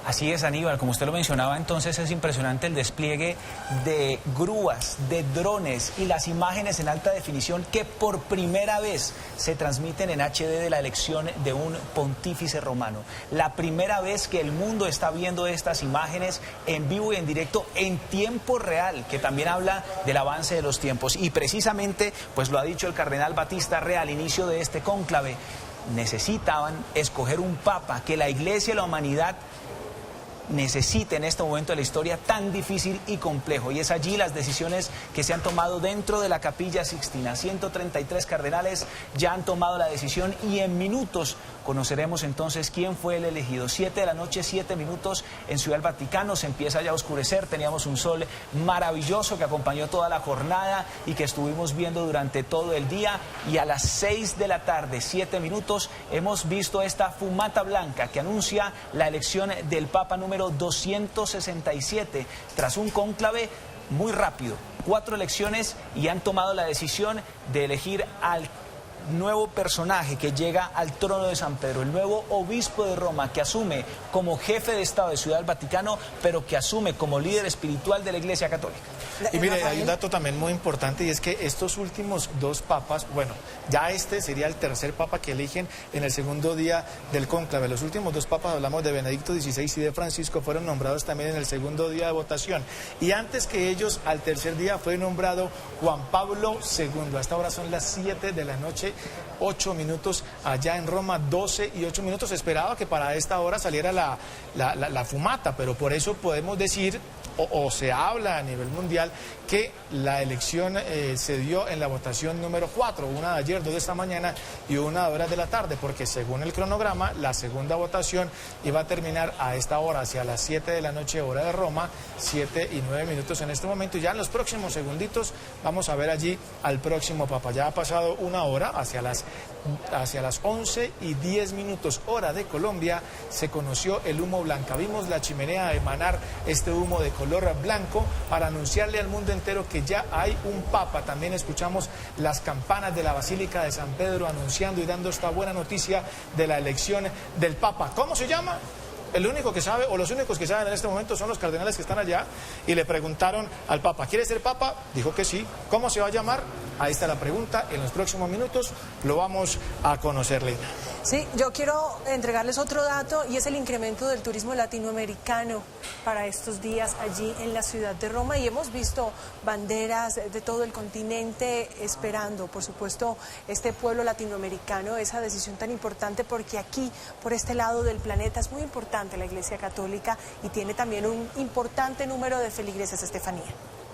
Así es, Aníbal, como usted lo mencionaba, entonces es impresionante el despliegue de grúas, de drones y las imágenes en alta definición que por primera vez se transmiten en HD de la elección de un pontífice romano. La primera vez que el mundo está viendo estas imágenes en vivo y en directo en tiempo real, que también habla del avance de los tiempos. Y precisamente, pues lo ha dicho el cardenal Batista Re al inicio de este cónclave, necesitaban escoger un papa que la Iglesia y la humanidad necesita en este momento de la historia tan difícil y complejo, y es allí las decisiones que se han tomado dentro de la Capilla Sixtina. 133 cardenales ya han tomado la decisión, y en minutos conoceremos entonces quién fue el elegido. 7 de la noche, 7 minutos en Ciudad del Vaticano, se empieza ya a oscurecer, teníamos un sol maravilloso que acompañó toda la jornada y que estuvimos viendo durante todo el día, y a las 6 de la tarde, 7 minutos, hemos visto esta fumata blanca que anuncia la elección del Papa número 267, tras un cónclave muy rápido, 4 elecciones, y han tomado la decisión de elegir al nuevo personaje que llega al trono de San Pedro, el nuevo obispo de Roma, que asume como jefe de Estado de Ciudad del Vaticano, pero que asume como líder espiritual de la Iglesia Católica. Y mire, hay un dato también muy importante, y es que estos últimos 2 papas, bueno, ya este sería el tercer papa que eligen en el segundo día del cónclave. Los últimos 2 papas, hablamos de Benedicto XVI y de Francisco, fueron nombrados también en el segundo día de votación. Y antes que ellos, al tercer día, fue nombrado Juan Pablo II. Hasta ahora son las 7 de la noche, 8 minutos allá en Roma, 12 y 8 minutos. Esperaba que para esta hora saliera la fumata, pero por eso podemos decir, o se habla a nivel mundial, que la elección se dio en la votación número 4, una de ayer, 2 de esta mañana y una de horas de la tarde, porque según el cronograma, la segunda votación iba a terminar a esta hora, hacia las 7 de la noche, hora de Roma, 7 y 9 minutos en este momento. Y ya en los próximos segunditos vamos a ver allí al próximo papa. Ya ha pasado una hora, hacia las 11 y 10 minutos, hora de Colombia, se conoció el humo blanco. Vimos la chimenea emanar este humo de color blanco para anunciarle al mundo entero que ya hay un papa. También escuchamos las campanas de la Basílica de San Pedro anunciando y dando esta buena noticia de la elección del papa. ¿Cómo se llama? El único que sabe, o los únicos que saben en este momento, son los cardenales que están allá, y le preguntaron al papa, ¿quiere ser papa? Dijo que sí. ¿Cómo se va a llamar? Ahí está la pregunta. En los próximos minutos lo vamos a conocer, Lina. Sí, yo quiero entregarles otro dato y es el incremento del turismo latinoamericano para estos días allí en la ciudad de Roma, y hemos visto banderas de todo el continente esperando, por supuesto, este pueblo latinoamericano, esa decisión tan importante, porque aquí, por este lado del planeta, es muy importante la Iglesia Católica y tiene también un importante número de feligreses, Estefanía.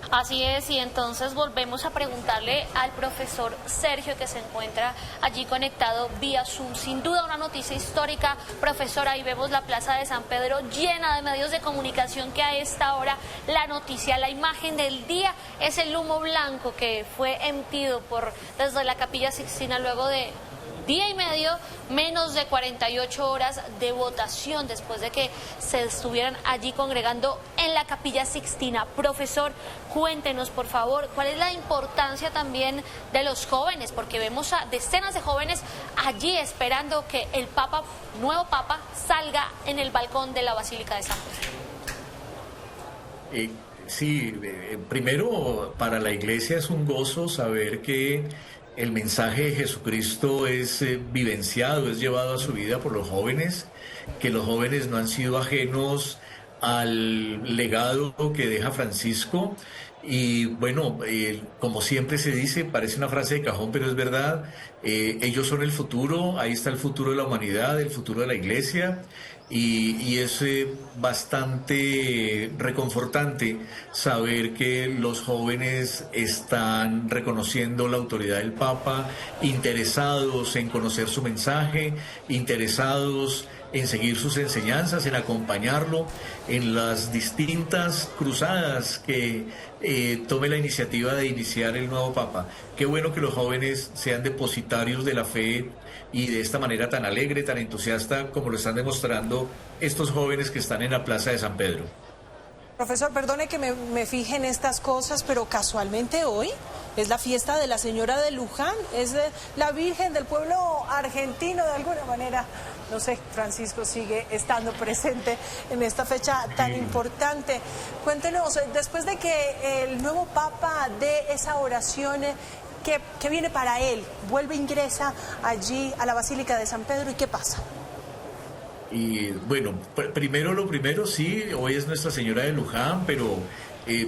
Así es, y entonces volvemos a preguntarle al profesor Sergio, que se encuentra allí conectado vía Zoom. Sin duda una noticia histórica, profesor. Ahí vemos la plaza de San Pedro llena de medios de comunicación, que a esta hora la noticia, la imagen del día es el humo blanco que fue emitido desde la Capilla Sixtina luego de día y medio, menos de 48 horas de votación después de que se estuvieran allí congregando en la Capilla Sixtina. Profesor, cuéntenos por favor cuál es la importancia también de los jóvenes, porque vemos a decenas de jóvenes allí esperando que el nuevo Papa salga en el balcón de la Basílica de San Pedro. Sí, primero para la Iglesia es un gozo saber que el mensaje de Jesucristo es vivenciado, es llevado a su vida por los jóvenes, que los jóvenes no han sido ajenos al legado que deja Francisco. Y bueno, como siempre se dice, parece una frase de cajón, pero es verdad, ellos son el futuro, ahí está el futuro de la humanidad, el futuro de la Iglesia, y es bastante reconfortante saber que los jóvenes están reconociendo la autoridad del Papa, interesados en conocer su mensaje, interesados en seguir sus enseñanzas, en acompañarlo en las distintas cruzadas que tome la iniciativa de iniciar el nuevo Papa. Qué bueno que los jóvenes sean depositarios de la fe y de esta manera tan alegre, tan entusiasta, como lo están demostrando estos jóvenes que están en la Plaza de San Pedro. Profesor, perdone que me fije en estas cosas, pero casualmente hoy es la fiesta de la Señora de Luján, es la Virgen del pueblo argentino de alguna manera. No sé, Francisco sigue estando presente en esta fecha tan importante. Cuéntenos, después de que el nuevo Papa dé esa oración, ¿qué viene para él? Vuelve, ingresa allí a la Basílica de San Pedro, ¿y qué pasa? Y bueno, lo primero, sí, hoy es Nuestra Señora de Luján, pero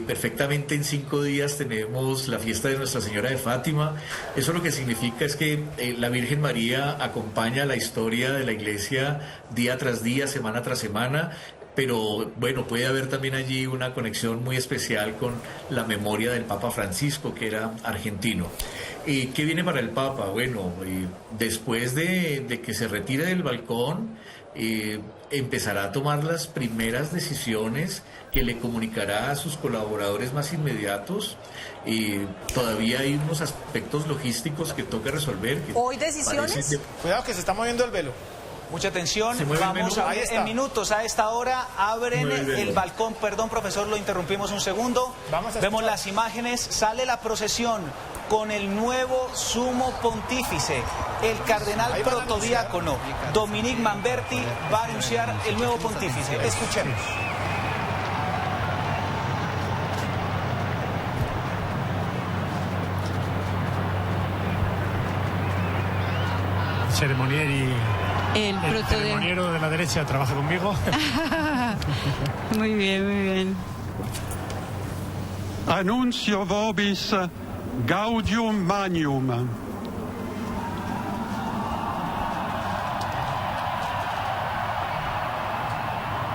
perfectamente en 5 días tenemos la fiesta de Nuestra Señora de Fátima. Eso lo que significa es que la Virgen María acompaña la historia de la Iglesia día tras día, semana tras semana, pero bueno, puede haber también allí una conexión muy especial con la memoria del Papa Francisco, que era argentino. ¿Qué viene para el Papa? Bueno, después de que se retire del balcón, empezará a tomar las primeras decisiones que le comunicará a sus colaboradores más inmediatos. Todavía hay unos aspectos logísticos que toca resolver. ¿Hoy decisiones? Cuidado que se está moviendo el velo. Mucha atención, vamos en minutos a esta hora, abren el balcón, perdón profesor, lo interrumpimos un segundo, vemos las imágenes, sale la procesión con el nuevo sumo pontífice, el cardenal protodiácono Dominique Manberti va a anunciar el nuevo pontífice, escuchemos. El ceremoniero de la derecha trabaja conmigo. Muy bien, muy bien. Annuncio vobis gaudium magnum.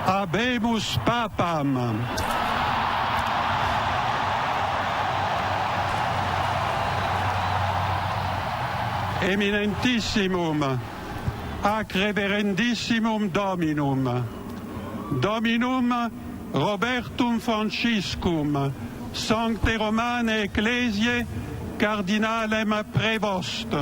Habemus papam. Eminentissimum ac reverendissimum Dominum, Dominum Robertum Franciscum, Sancte Romane Ecclesiae, Cardinalem Prevost.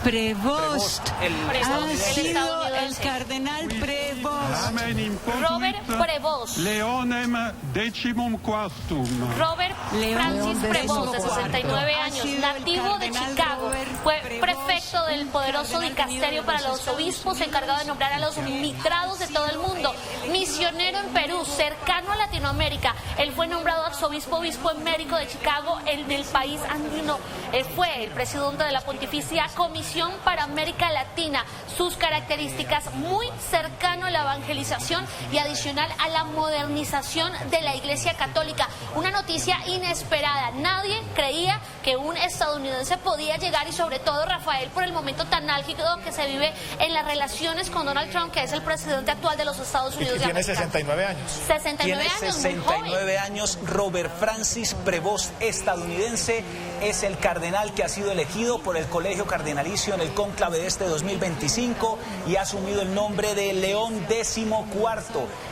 Prevost ha sido el cardenal Prevost. Amen imposuit Robert Prevost. Leonem decimum quartum. Robert Francis Prevost, de 69 años, nativo de Chicago, fue prefecto del poderoso dicasterio para los obispos, encargado de nombrar a los mitrados de todo el mundo, misionero en Perú, cercano a Latinoamérica. Él fue nombrado arzobispo, obispo emérito de Chicago, en el país andino. Él fue el presidente de la Pontificia Comisión para América Latina. Sus características: muy cercano a la evangelización y adicional a la modernización de la Iglesia Católica. Una noticia inesperada. Nadie creía que un estadounidense podía llegar, y sobre todo, Rafael, por el momento tan álgido que se vive en las relaciones con Donald Trump, que es el presidente actual de los Estados Unidos. Y tiene 69 años. 69 años, 69 años. Robert Francis Prevost, estadounidense, es el cardenal que ha sido elegido por el Colegio Cardenalicio en el cónclave de este 2025 y ha asumido el nombre de León XIV.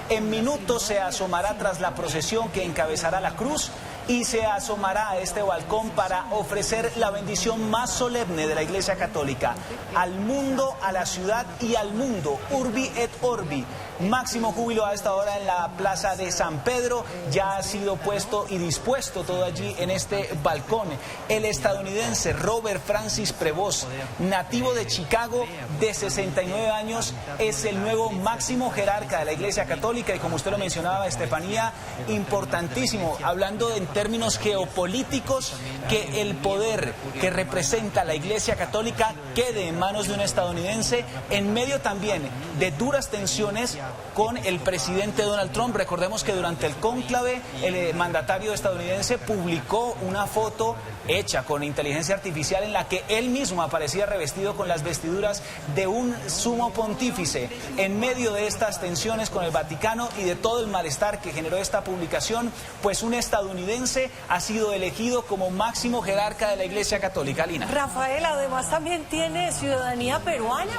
En minutos se asomará tras la procesión que encabezará la cruz y se asomará a este balcón para ofrecer la bendición más solemne de la Iglesia Católica al mundo, a la ciudad y al mundo. Urbi et Orbi. Máximo júbilo a esta hora en la plaza de San Pedro. Ya ha sido puesto y dispuesto todo allí en este balcón. El estadounidense Robert Francis Prevost, nativo de Chicago, de 69 años, es el nuevo máximo jerarca de la Iglesia Católica y, como usted lo mencionaba, Estefanía, importantísimo, hablando en términos geopolíticos, que el poder que representa la Iglesia Católica quede en manos de un estadounidense, en medio también de duras tensiones con el presidente Donald Trump. Recordemos que durante el cónclave el mandatario estadounidense publicó una foto hecha con inteligencia artificial en la que él mismo aparecía revestido con las vestiduras de un sumo pontífice. En medio de estas tensiones con el Vaticano y de todo el malestar que generó esta publicación, pues un estadounidense ha sido elegido como máximo jerarca de la Iglesia Católica. Lina. Rafael, además también tiene ciudadanía peruana.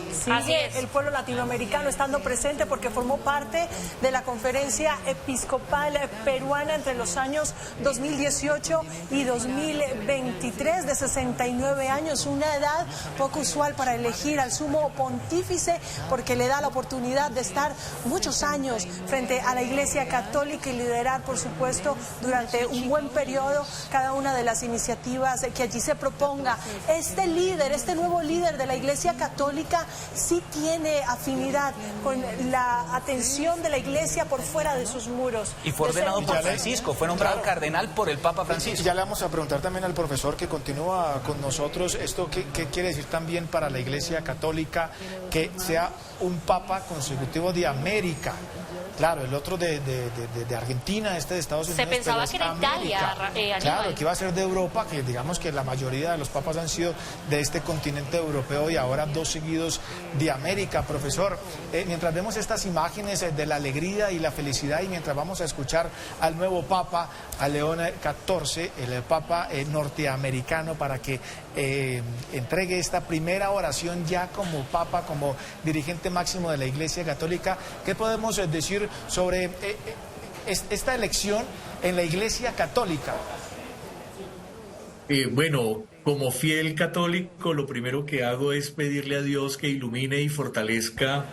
Sigue el pueblo latinoamericano estando presente porque formó parte de la Conferencia Episcopal Peruana entre los años 2018 y 2023, de 69 años, una edad poco usual para elegir al sumo pontífice, porque le da la oportunidad de estar muchos años frente a la Iglesia Católica y liderar, por supuesto, durante un buen periodo cada una de las iniciativas que allí se proponga. Este líder, este nuevo líder de la Iglesia Católica, sí tiene afinidad con la atención de la Iglesia por fuera de sus muros. Y fue ordenado por Francisco, fue nombrado cardenal por el Papa Francisco. Ya le vamos a preguntar también al profesor que continúa con nosotros, esto qué quiere decir también para la Iglesia Católica que sea un Papa consecutivo de América. Claro, el otro de Argentina, este de Estados Unidos. Se pensaba que era Italia, claro, que iba a ser de Europa, que digamos que la mayoría de los papas han sido de este continente europeo y ahora dos seguidos de América. Profesor, mientras vemos estas imágenes de la alegría y la felicidad y mientras vamos a escuchar al nuevo Papa, a León XIV, el Papa norteamericano, para que entregue esta primera oración ya como Papa, como dirigente máximo de la Iglesia Católica, ¿qué podemos decir sobre esta elección en la Iglesia Católica? Bueno, como fiel católico, lo primero que hago es pedirle a Dios que ilumine y fortalezca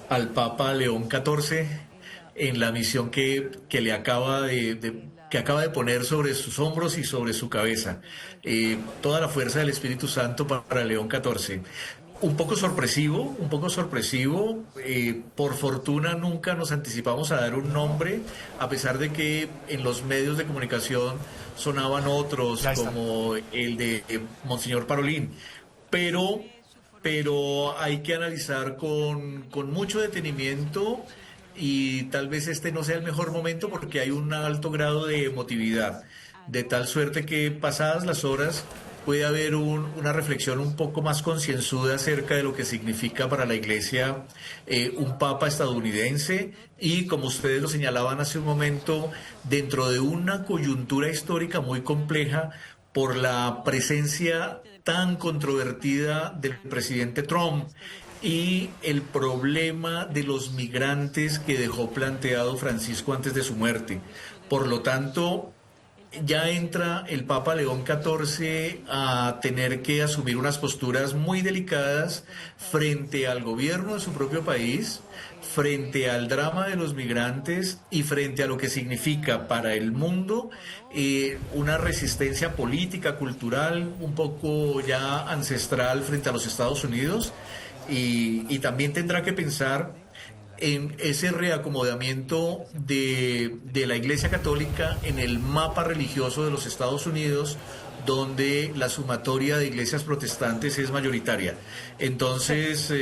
al Papa León XIV en la misión que le acaba de poner sobre sus hombros y sobre su cabeza. Toda la fuerza del Espíritu Santo para León XIV. Un poco sorpresivo. Por fortuna nunca nos anticipamos a dar un nombre, a pesar de que en los medios de comunicación sonaban otros, como el de Monseñor Parolín. Pero hay que analizar con mucho detenimiento, y tal vez este no sea el mejor momento porque hay un alto grado de emotividad, de tal suerte que pasadas las horas puede haber una reflexión un poco más concienzuda acerca de lo que significa para la Iglesia un Papa estadounidense y, como ustedes lo señalaban hace un momento, dentro de una coyuntura histórica muy compleja por la presencia tan controvertida del presidente Trump y el problema de los migrantes que dejó planteado Francisco antes de su muerte. Por lo tanto, ya entra el Papa León XIV a tener que asumir unas posturas muy delicadas frente al gobierno de su propio país, frente al drama de los migrantes y frente a lo que significa para el mundo una resistencia política, cultural, un poco ya ancestral frente a los Estados Unidos, y también tendrá que pensar en ese reacomodamiento de la Iglesia Católica en el mapa religioso de los Estados Unidos, donde la sumatoria de iglesias protestantes es mayoritaria. Entonces,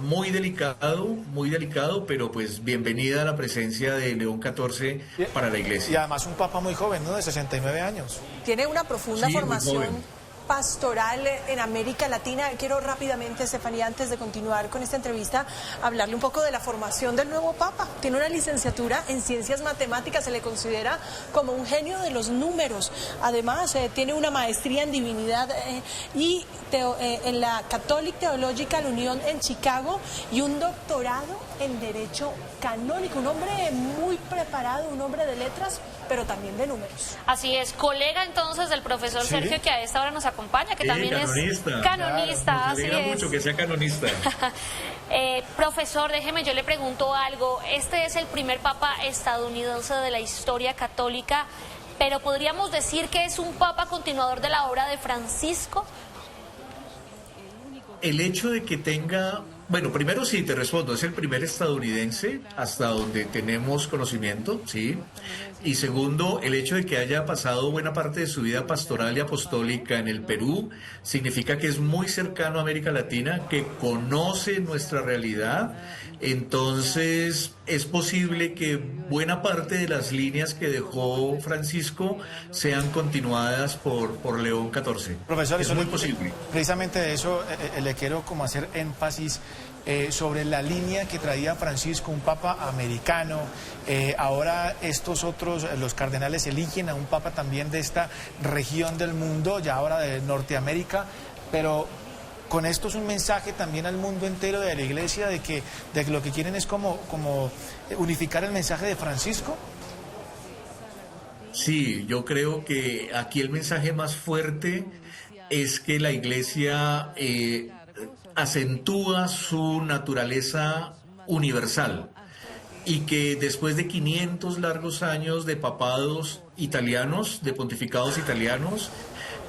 muy delicado, pero pues bienvenida a la presencia de León XIV para la Iglesia. Y además un papa muy joven, ¿no? De 69 años. Tiene una profunda Sí, formación pastoral en América Latina. Quiero rápidamente, Estefanía, antes de continuar con esta entrevista, hablarle un poco de la formación del nuevo Papa. Tiene una licenciatura en Ciencias Matemáticas, se le considera como un genio de los números. Además, tiene una maestría en Divinidad y en la Catholic Theological Union en Chicago y un doctorado en Derecho Canónico. Un hombre muy preparado, un hombre de letras, pero también de números. Así es, colega entonces del profesor Sergio, que a esta hora nos acompaña, que también canonista. Es canonista. Claro, nos alegra así mucho es. que sea canonista. Profesor, déjeme, yo le pregunto algo. Este es el primer papa estadounidense de la historia católica, pero podríamos decir que es un papa continuador de la obra de Francisco. El hecho de que tenga... Bueno, primero sí, te respondo, es el primer estadounidense hasta donde tenemos conocimiento, sí. Y segundo, el hecho de que haya pasado buena parte de su vida pastoral y apostólica en el Perú significa que es muy cercano a América Latina, que conoce nuestra realidad. Entonces, es posible que buena parte de las líneas que dejó Francisco sean continuadas por León XIV. Profesor, es muy posible. Precisamente de eso le quiero como hacer énfasis sobre la línea que traía Francisco, un papa americano. Ahora estos otros, los cardenales, eligen a un papa también de esta región del mundo, ya ahora de Norteamérica, pero con esto es un mensaje también al mundo entero de la Iglesia de que lo que quieren es como unificar el mensaje de Francisco. Sí, yo creo que aquí el mensaje más fuerte es que la Iglesia acentúa su naturaleza universal y que después de 500 largos años de papados italianos, de pontificados italianos,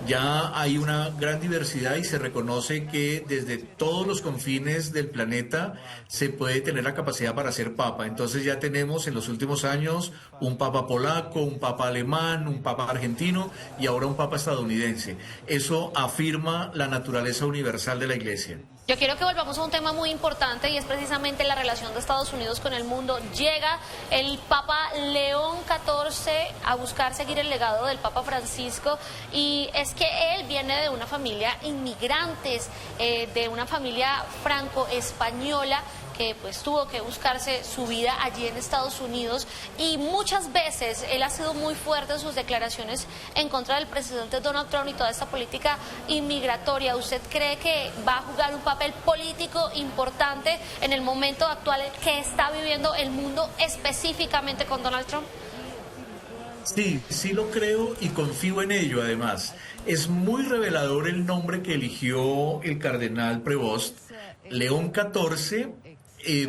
ya hay una gran diversidad y se reconoce que desde todos los confines del planeta se puede tener la capacidad para ser papa. Entonces ya tenemos en los últimos años un papa polaco, un papa alemán, un papa argentino y ahora un papa estadounidense. Eso afirma la naturaleza universal de la Iglesia. Yo quiero que volvamos a un tema muy importante y es precisamente la relación de Estados Unidos con el mundo. Llega el Papa León XIV a buscar seguir el legado del Papa Francisco y es que él viene de una familia inmigrantes, de una familia franco-española que pues tuvo que buscarse su vida allí en Estados Unidos y muchas veces él ha sido muy fuerte en sus declaraciones en contra del presidente Donald Trump y toda esta política inmigratoria. ¿Usted cree que va a jugar un papel político importante en el momento actual que está viviendo el mundo específicamente con Donald Trump? Sí, sí lo creo y confío en ello además. Es muy revelador el nombre que eligió el cardenal Prevost. León XIV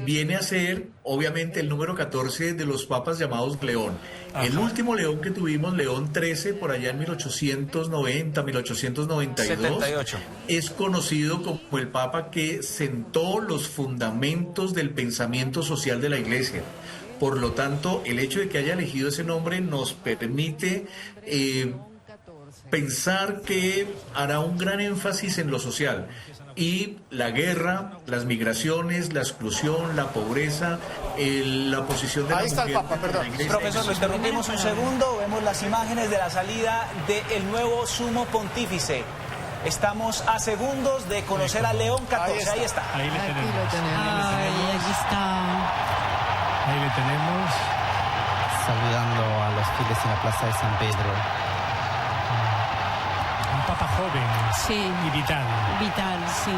viene a ser, obviamente, el número 14 de los papas llamados León. Ajá. El último León que tuvimos, León XIII, por allá en 1890, 1892, 78. Es conocido como el papa que sentó los fundamentos del pensamiento social de la Iglesia. Por lo tanto, el hecho de que haya elegido ese nombre nos permite pensar que hará un gran énfasis en lo social. Y la guerra, las migraciones, la exclusión, la pobreza, la posición de la mujer. Ahí está el Papa, perdón. Profesor, lo interrumpimos un segundo. Vemos las imágenes de la salida del nuevo sumo pontífice. Estamos a segundos de conocer a León XIV. Ahí está. Ahí le tenemos. Ahí está. Ahí le tenemos. Saludando a los fieles en la plaza de San Pedro. Un papa joven, sí, y vital. Vital, sí.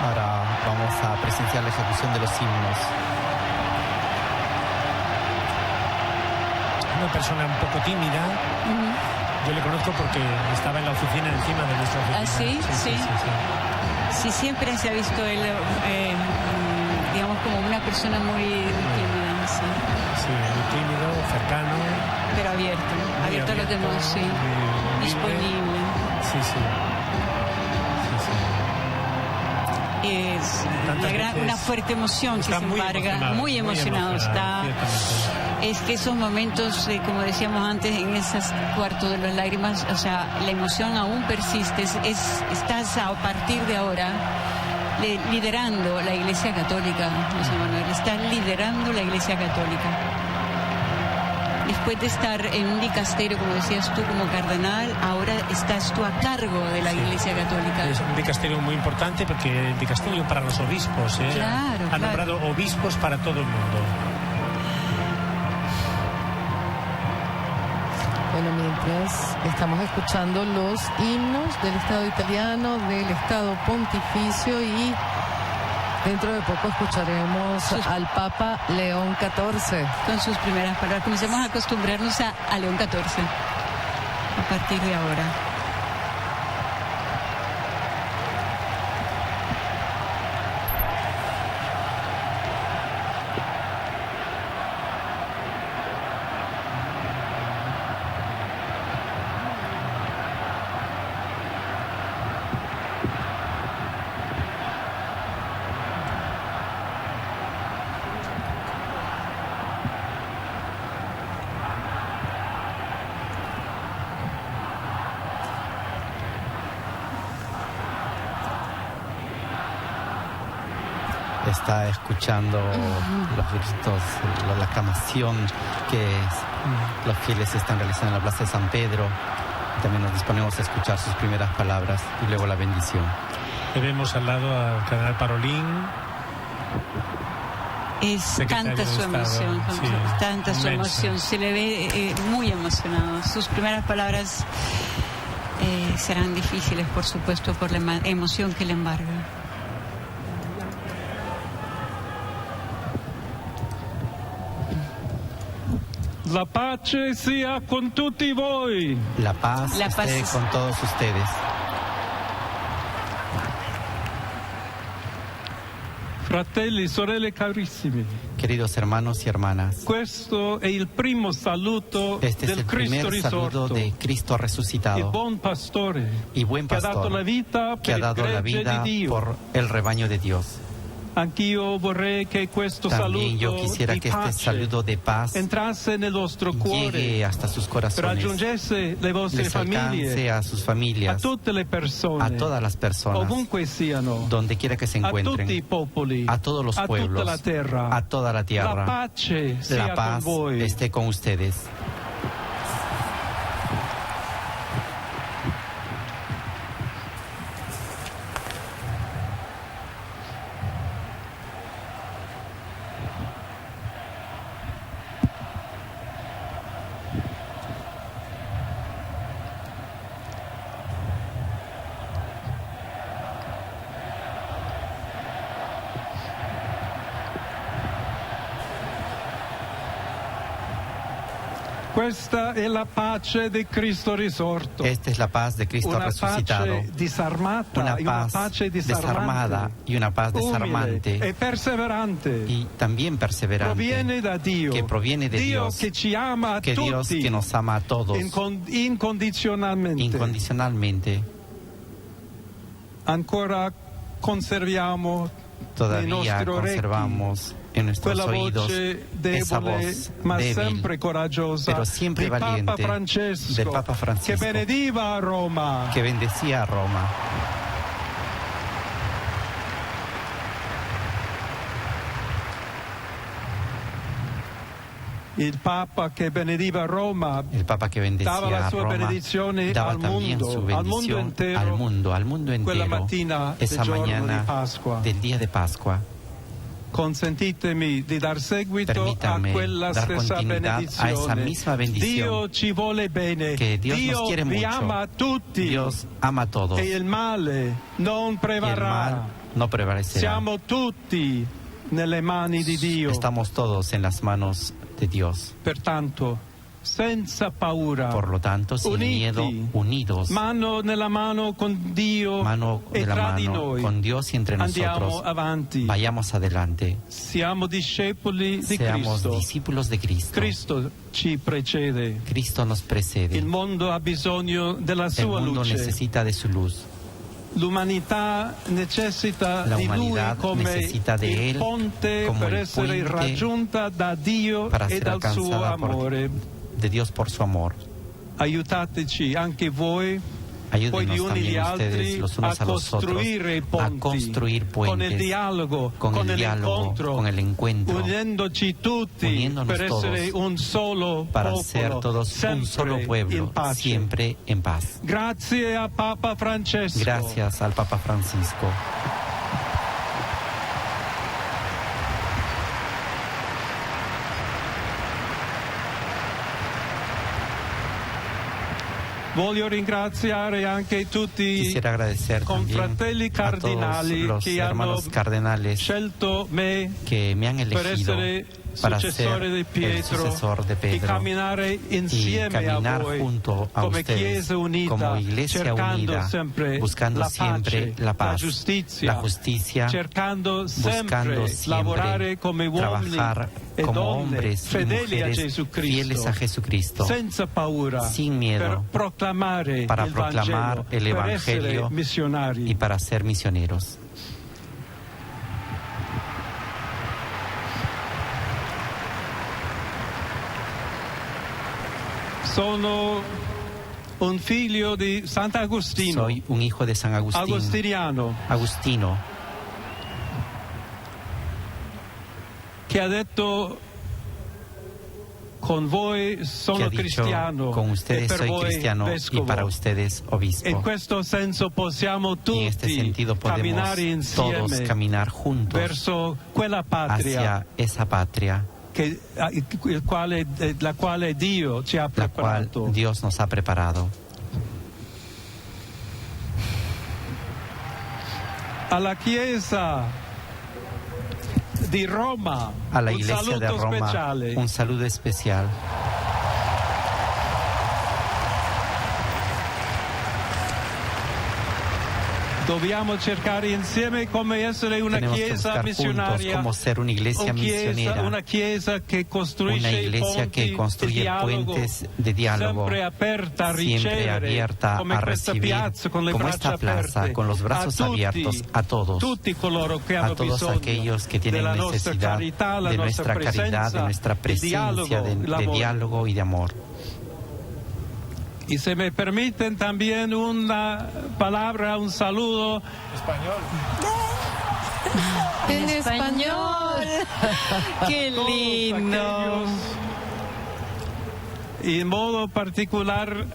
Ahora vamos a presenciar la ejecución de los himnos. una persona un poco tímida. Yo le conozco porque estaba en la oficina encima de nuestra oficina. ¿Ah, sí? Sí. Sí, siempre se ha visto él, digamos, como una persona muy tímida. Sí, muy tímido, cercano. Pero abierto a los demás, sí. Disponible. Sí. Es una fuerte emoción que se embarga, muy emocionado está. Es que esos momentos, como decíamos antes, en esos cuartos de las lágrimas, o sea, la emoción aún persiste. Estás a partir de ahora liderando la Iglesia Católica, José Manuel. Estás liderando la Iglesia Católica. Después de estar en un dicasterio, como decías tú, como cardenal, ahora estás tú a cargo de la Iglesia Católica. Es un dicasterio muy importante porque el dicasterio para los obispos, ha nombrado obispos para todo el mundo. Bueno, mientras estamos escuchando los himnos del Estado italiano, del Estado pontificio, y dentro de poco escucharemos al Papa León XIV. Con sus primeras palabras. Comencemos a acostumbrarnos a León XIV a partir de ahora. Está escuchando los gritos, la aclamación que los fieles están realizando en la Plaza de San Pedro. También nos disponemos a escuchar sus primeras palabras y luego la bendición. Vemos al lado al cardenal Parolín. Es tanta su emoción, tanta su emoción. Se le ve muy emocionado. Sus primeras palabras serán difíciles, por supuesto, por la emoción que le embarga. La pace sia con tutti voi. La paz esté con todos ustedes. Fratelli, sorelle carissimi. Queridos hermanos y hermanas, Questo è il primo saluto este es del el Cristo primer saludo risorto, de Cristo il resucitado buon pastore, y buen che ha dato la pastor vita que ha per il dado la gregge vida di Dio. por el rebaño de Dios. Anch'io vorrei che questo También yo saluto quisiera di que este pace saludo de paz entrasse nel vostro cuore, llegue hasta sus corazones, raggiungesse le vostre les alcance famiglie, a sus a familias, tutte le persone, a todas las personas, ovunque siano, donde quiera que se a tutti i encuentren, popoli, a todos los a pueblos, tutta la terra. a toda la tierra. La pace sia La paz con voi. esté con ustedes. Questa è la pace di Cristo risorto. Esta es la paz de Cristo Una resucitado. pace disarmata, Una una paz pace desarmada y una paz desarmante e perseverante. y también perseverante, Proviene da Dio. que proviene de Dio Dios, che ci ama a que Dios tutti que nos ama a todos incondizionalmente. incondicionalmente. Ancora conserviamo nei Todavía nostri conservamos en nuestros quella oídos voce esa debole voz ma débil, sempre coraggiosa pero siempre di Papa valiente, Francesco, del Papa Francisco, che benediva a Roma. que bendecía a Roma. Il Papa che benediva Roma, El Papa que bendecía dava la a sua Roma benedizione daba al también mondo, su al mondo bendición intero, al mundo quella entero, mattina esa del giorno mañana di Pasqua. del día de Pascua. Consentitemi di dar seguito a Permítanme quella dar stessa continuidad a esa benedizione. misma bendición. Dio ci vuole bene, Que Dios nos quiere vi mucho. ama a tutti Dios ama a todos e il male non y el prevarrà. mal no prevalecerá. Siamo tutti nelle mani di Dio. Estamos todos en las manos de Dios. Pertanto, senza paura. Por lo tanto, sin miedo, unidos, mano nella mano con Dio mano e nella tra di mano noi. con Dios y entre Andiamo nosotros. avanti. Vayamos adelante. Siamo discepoli di Seamos Cristo. discípulos de Cristo. Cristo ci precede. Cristo nos precede. Il mondo ha bisogno della El sua mundo luce. necesita de su luz. L'umanità necessita La di Lui humanidad come necesita de il Él ponte como per el essere puente raggiunta da Dio para e ser dal suo alcanzada amore. de Dios por su amor. Aiutateci anche voi, poi gli Ayúdenos uni gli también altri, ustedes, los unos a a los otros, costruire i a ponti, construir con il puentes, dialogo, con el diálogo, l'incontro, con el encuentro, uniendoci tutti uniéndonos per essere todos, un solo para popolo, ser todos un solo sempre pueblo, in pace. siempre en paz. Grazie a Papa Francesco. Gracias al Papa Francisco. Voglio ringraziare anche tutti Quisiera agradecer i también confratelli a todos cardinali los che hanno hermanos cardenales scelto me que me han per elegido essere para successore ser di el Pietro sucesor de e Pedro camminare y insieme a caminar voi junto a come ustedes Chiesa unita, como iglesia cercando unida, sempre buscando la siempre pace, la paz, la justicia, cercando sempre buscando siempre lavorare come uomini trabajar e como donne hombres y fedeli a mujeres Gesù fieles a Jesucristo, senza paura, sin miedo, per proclamare para il proclamar Vangelo, el per essere Evangelio missionari. y para ser misioneros. Sono un figlio di Sant'Agostino. Soy un hijo de San Agustín. Agustino. Che ha detto con voi sono cristiano, con ustedes e per soy voi cristiano vescovo. y para ustedes obispo. In questo senso possiamo Y en este tutti sentido podemos camminare insieme todos caminar juntos verso quella patria hacia esa patria la quale Dio ci ha la cual preparato. Dios nos ha preparado. Alla Chiesa di Roma, A la un iglesia de saluto Roma, speciale. un saludo especial. Dobbiamo cercare insieme come essere una Tenemos que chiesa buscar juntos missionaria, cómo ser una iglesia misionera, una chiesa che costruisce una iglesia ponti que construye di dialogo, puentes de diálogo, sempre aperta a siempre ricevere, abierta come a questa recibir, piazza con le como braccia esta plaza, aperte, con los brazos a tutti, abiertos a todos, tutti coloro che a hanno todos bisogno aquellos que tienen della nostra necesidad carità, la de nostra nuestra caridad, de nuestra presencia, de diálogo y de amor. Y se me permiten también una palabra, un saludo. En español. Qué lindo. Y en modo particular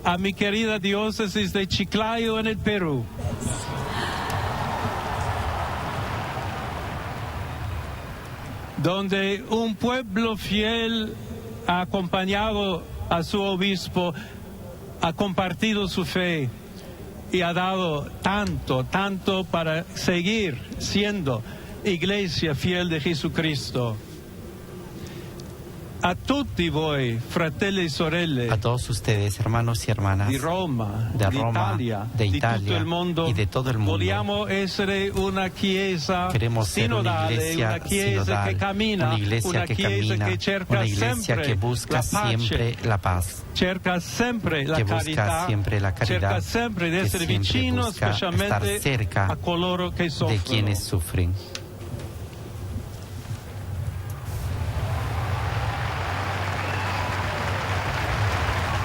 a mi querida diócesis de Chiclayo en el Perú. Donde un pueblo fiel ha acompañado a su obispo, ha compartido su fe y ha dado tanto para seguir siendo iglesia fiel de Jesucristo. A tutti voi, fratelli e sorelle, a todos ustedes, hermanos y hermanas de Roma, de Italia tutto il mondo, y de todo el mundo, vogliamo essere una chiesa queremos ser sinodale, una iglesia sinodal, che cammina, una iglesia que camina, che cerca una iglesia sempre que busca la pace, siempre la paz, cerca sempre la que busca carità, siempre la caridad, cerca sempre di que essere siempre vicino busca estar specialmente cerca a coloro che de soffrono. quienes sufren.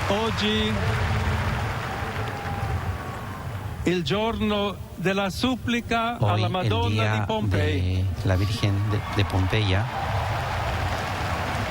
Oggi il giorno della supplica Hoy, alla el Madonna di día Pompei. de la Virgen de Pompeya,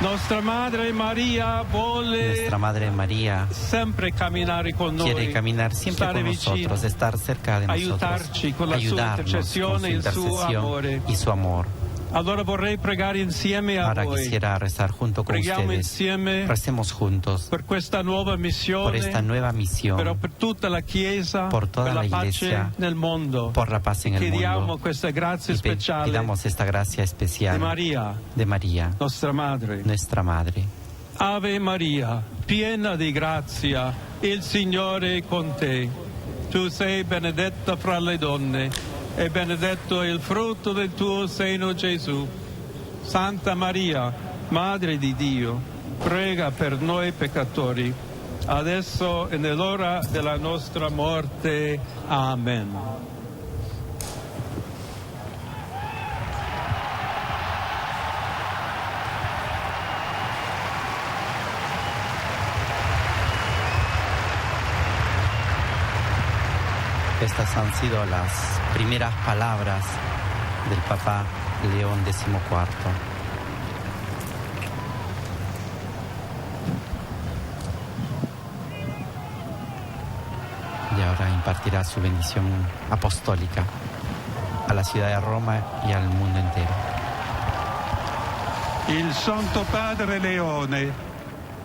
Nostra Madre Maria vuole nuestra Madre María sempre camminare con noi, quiere caminar siempre stare con vicino, nosotros, estar cerca de nosotros, aiutarci con la sua ayudarnos con intercessione su e il suo intercesión amore. y su amor. Allora vorrei pregare insieme a Ahora voi. quisiera rezar junto con Preghiamo ustedes. insieme Recemos juntos per questa nuova missione, por esta nueva misión, però per tutta la Chiesa, por toda per la la pace Iglesia, nel mondo. por la paz en el Chiediamo mundo. questa grazia Y speciale pidamos esta gracia especial di Maria, de María, nostra Madre. nuestra Madre. Ave Maria, piena di grazia, il Signore è con te. Tu sei benedetta fra le donne, e benedetto è il frutto del tuo seno, Gesù. Santa Maria, Madre di Dio, prega per noi peccatori, adesso e nell'ora della nostra morte. Amen. Estas han sido las primeras palabras del Papa León XIV. Y ahora impartirá su bendición apostólica a la ciudad de Roma y al mundo entero. Il Santo Padre Leone,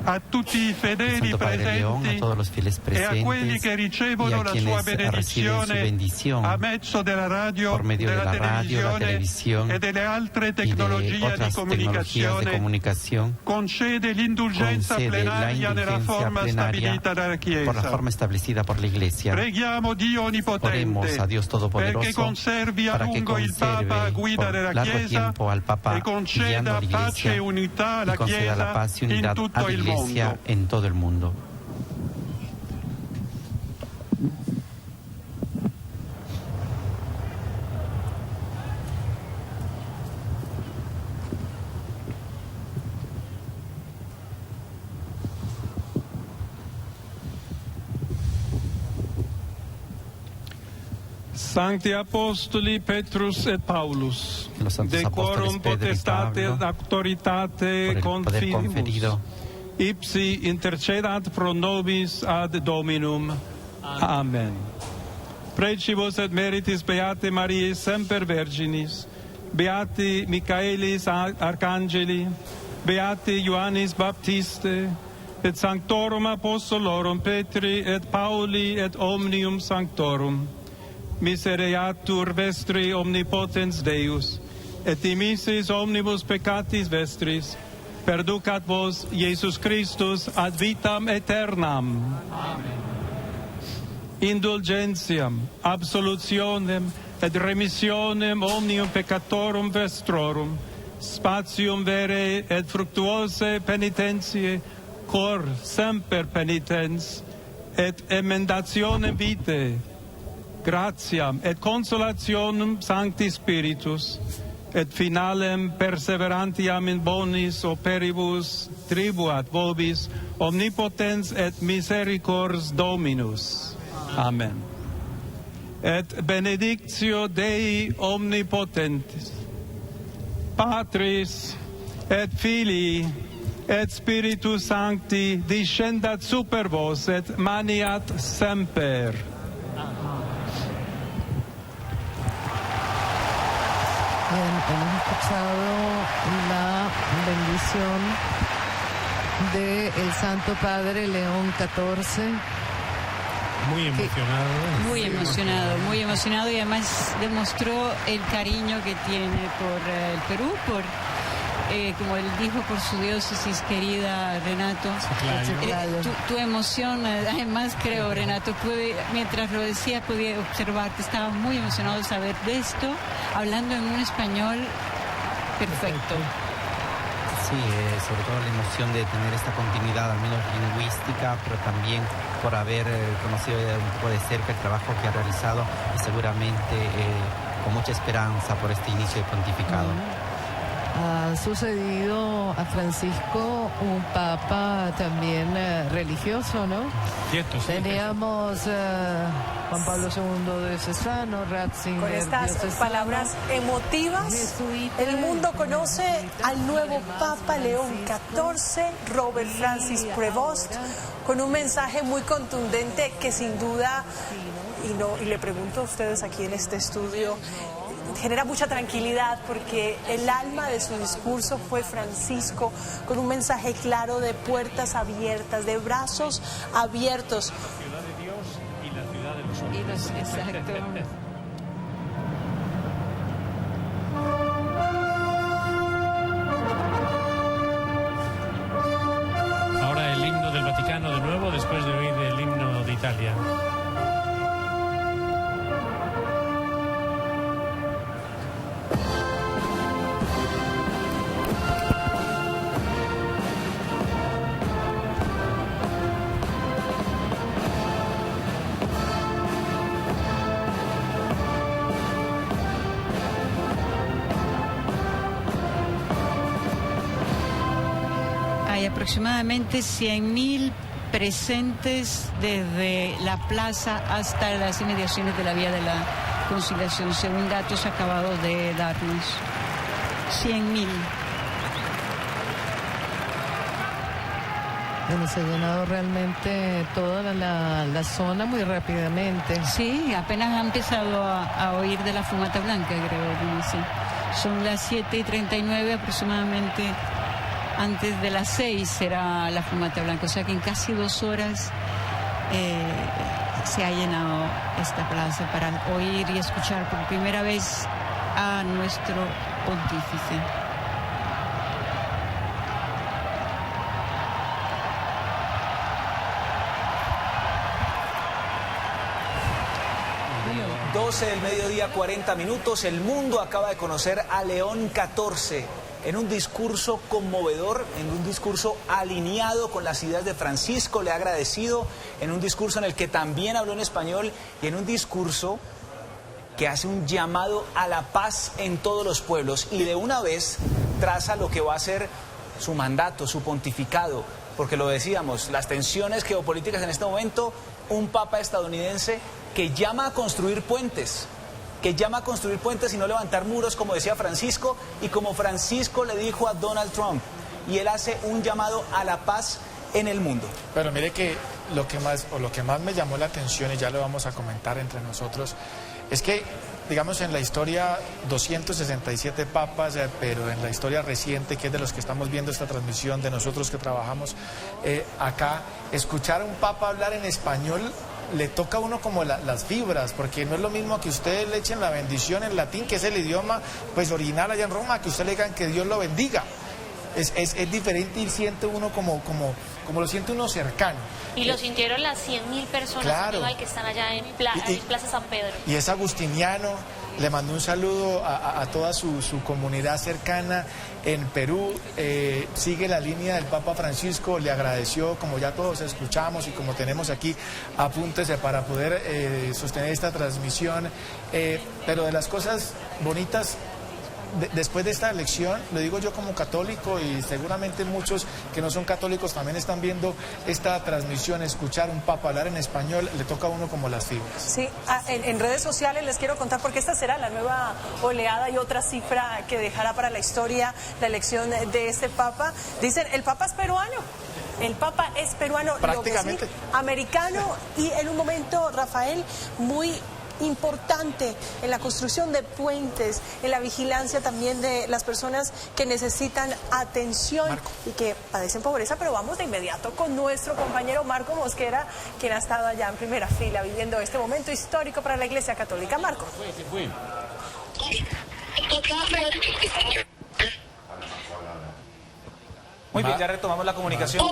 a tutti i fedeli presenti a todos los fieles e a quelli presentes che y ricevono a la sua quienes reciben su benedizione bendición a mezzo della radio, por medio de della la radio, la televisión e delle altre y de tecnologie otras di tecnologías de comunicazione, comunicación, concede l'indulgenza concede la plenaria nella indulgencia forma plenaria stabilita dalla por la Chiesa. forma establecida por la Iglesia. Preghiamo Dio Onnipotente Oremos a Dios perché Todopoderoso conservi a para que lungo il Papa a conserve guida por della largo Chiesa tiempo al Papa e guiando conceda la pace Iglesia e unità y alla conceda la Chiesa paz y in unidad a tutto la il Iglesia mondo. en todo el mundo. Sancti Apostoli Petrus et Paulus, Los santos de quorum apóstoles Pedro y potestate Pablo, et auctoritate por el poder confidimus, conferido, ipsi intercedat pro nobis ad Dominum. Amen. Precibus et meritis Beate Mariae semper Virginis, Beati Michaelis Arcangeli, Beati Ioannis Baptiste, et Sanctorum Apostolorum Petri et Pauli et Omnium Sanctorum. Misereatur vestri omnipotens Deus, et dimissis omnibus peccatis vestris, perducat vos Iesus Christus ad vitam aeternam. Amen. Indulgentiam, absolutionem et remissionem omnium peccatorum vestrorum, spatium vere et fructuose penitentiae, cor semper penitens, et emendationem vitae, gratiam et consolationem Sancti Spiritus, et finalem perseverantiam in bonis operibus tribuat vobis omnipotens et misericors Dominus. Amen. Et benedictio Dei omnipotentis, Patris et Filii et Spiritus Sancti descendat super vos et maniat semper. Bien, hemos escuchado la bendición del Santo Padre León XIV. Muy emocionado y además demostró el cariño que tiene por el Perú, como él dijo, por su diócesis querida, Renato. Tu emoción, además creo, Renato, mientras lo decía podía observar que estaba muy emocionado de saber de esto, hablando en un español perfecto. Sí, sobre todo la emoción de tener esta continuidad, al menos lingüística, pero también por haber conocido un poco de cerca el trabajo que ha realizado y seguramente con mucha esperanza por este inicio de pontificado. Ha sucedido a Francisco un papa también religioso, ¿no? Cierto, sí. Teníamos Juan Pablo II diocesano, Ratzinger. Con estas palabras emotivas, el mundo conoce al nuevo Papa León XIV, Robert Francis Prevost, con un mensaje muy contundente que sin duda, y le pregunto a ustedes aquí en este estudio, genera mucha tranquilidad porque el alma de su discurso fue Francisco, con un mensaje claro de puertas abiertas, de brazos abiertos. La ciudad de Dios y la ciudad de los hombres. Exacto. Hay aproximadamente 100.000 presentes desde la plaza hasta las inmediaciones de la Vía de la Conciliación, según datos acabados de darnos. 100.000. Bueno, se ha llenado realmente toda la zona muy rápidamente. Sí, apenas ha empezado a oír de la fumata blanca, creo. Dice. Son las 7:39 aproximadamente. Antes de las 6 será la fumata blanca, o sea que en casi 2 horas se ha llenado esta plaza para oír y escuchar por primera vez a nuestro pontífice. Del mediodía, 40 minutos. El mundo acaba de conocer a León XIV en un discurso conmovedor, en un discurso alineado con las ideas de Francisco, le ha agradecido, en un discurso en el que también habló en español y en un discurso que hace un llamado a la paz en todos los pueblos y de una vez traza lo que va a ser su mandato, su pontificado, porque lo decíamos, las tensiones geopolíticas en este momento, un papa estadounidense que llama a construir puentes y no levantar muros, como decía Francisco, y como Francisco le dijo a Donald Trump, y él hace un llamado a la paz en el mundo. Pero mire que lo que más me llamó la atención, y ya lo vamos a comentar entre nosotros, es que, digamos, en la historia 267 papas, pero en la historia reciente, que es de los que estamos viendo esta transmisión, de nosotros que trabajamos acá, escuchar a un papa hablar en español le toca a uno como las fibras, porque no es lo mismo que ustedes le echen la bendición en latín, que es el idioma pues original allá en Roma, que usted le digan que Dios lo bendiga. Es diferente y siente uno como lo siente uno cercano. Y lo sintieron las 100.000 personas, claro, que están allá en Plaza San Pedro. Y es agustiniano, le mandó un saludo a toda su comunidad cercana en Perú, sigue la línea del Papa Francisco, le agradeció, como ya todos escuchamos y como tenemos aquí apuntes para poder sostener esta transmisión, pero de las cosas bonitas. Después de esta elección, lo digo yo como católico y seguramente muchos que no son católicos también están viendo esta transmisión, escuchar un papa hablar en español, le toca a uno como las fibras. Sí, en redes sociales les quiero contar porque esta será la nueva oleada y otra cifra que dejará para la historia la elección de este papa. Dicen, el papa es peruano. El papa es peruano, prácticamente americano y en un momento, Rafael, muy importante en la construcción de puentes, en la vigilancia también de las personas que necesitan atención, Marco, y que padecen pobreza, pero vamos de inmediato con nuestro compañero Marco Mosquera, quien ha estado allá en primera fila viviendo este momento histórico para la Iglesia Católica. Marco. Muy bien, ya retomamos la comunicación.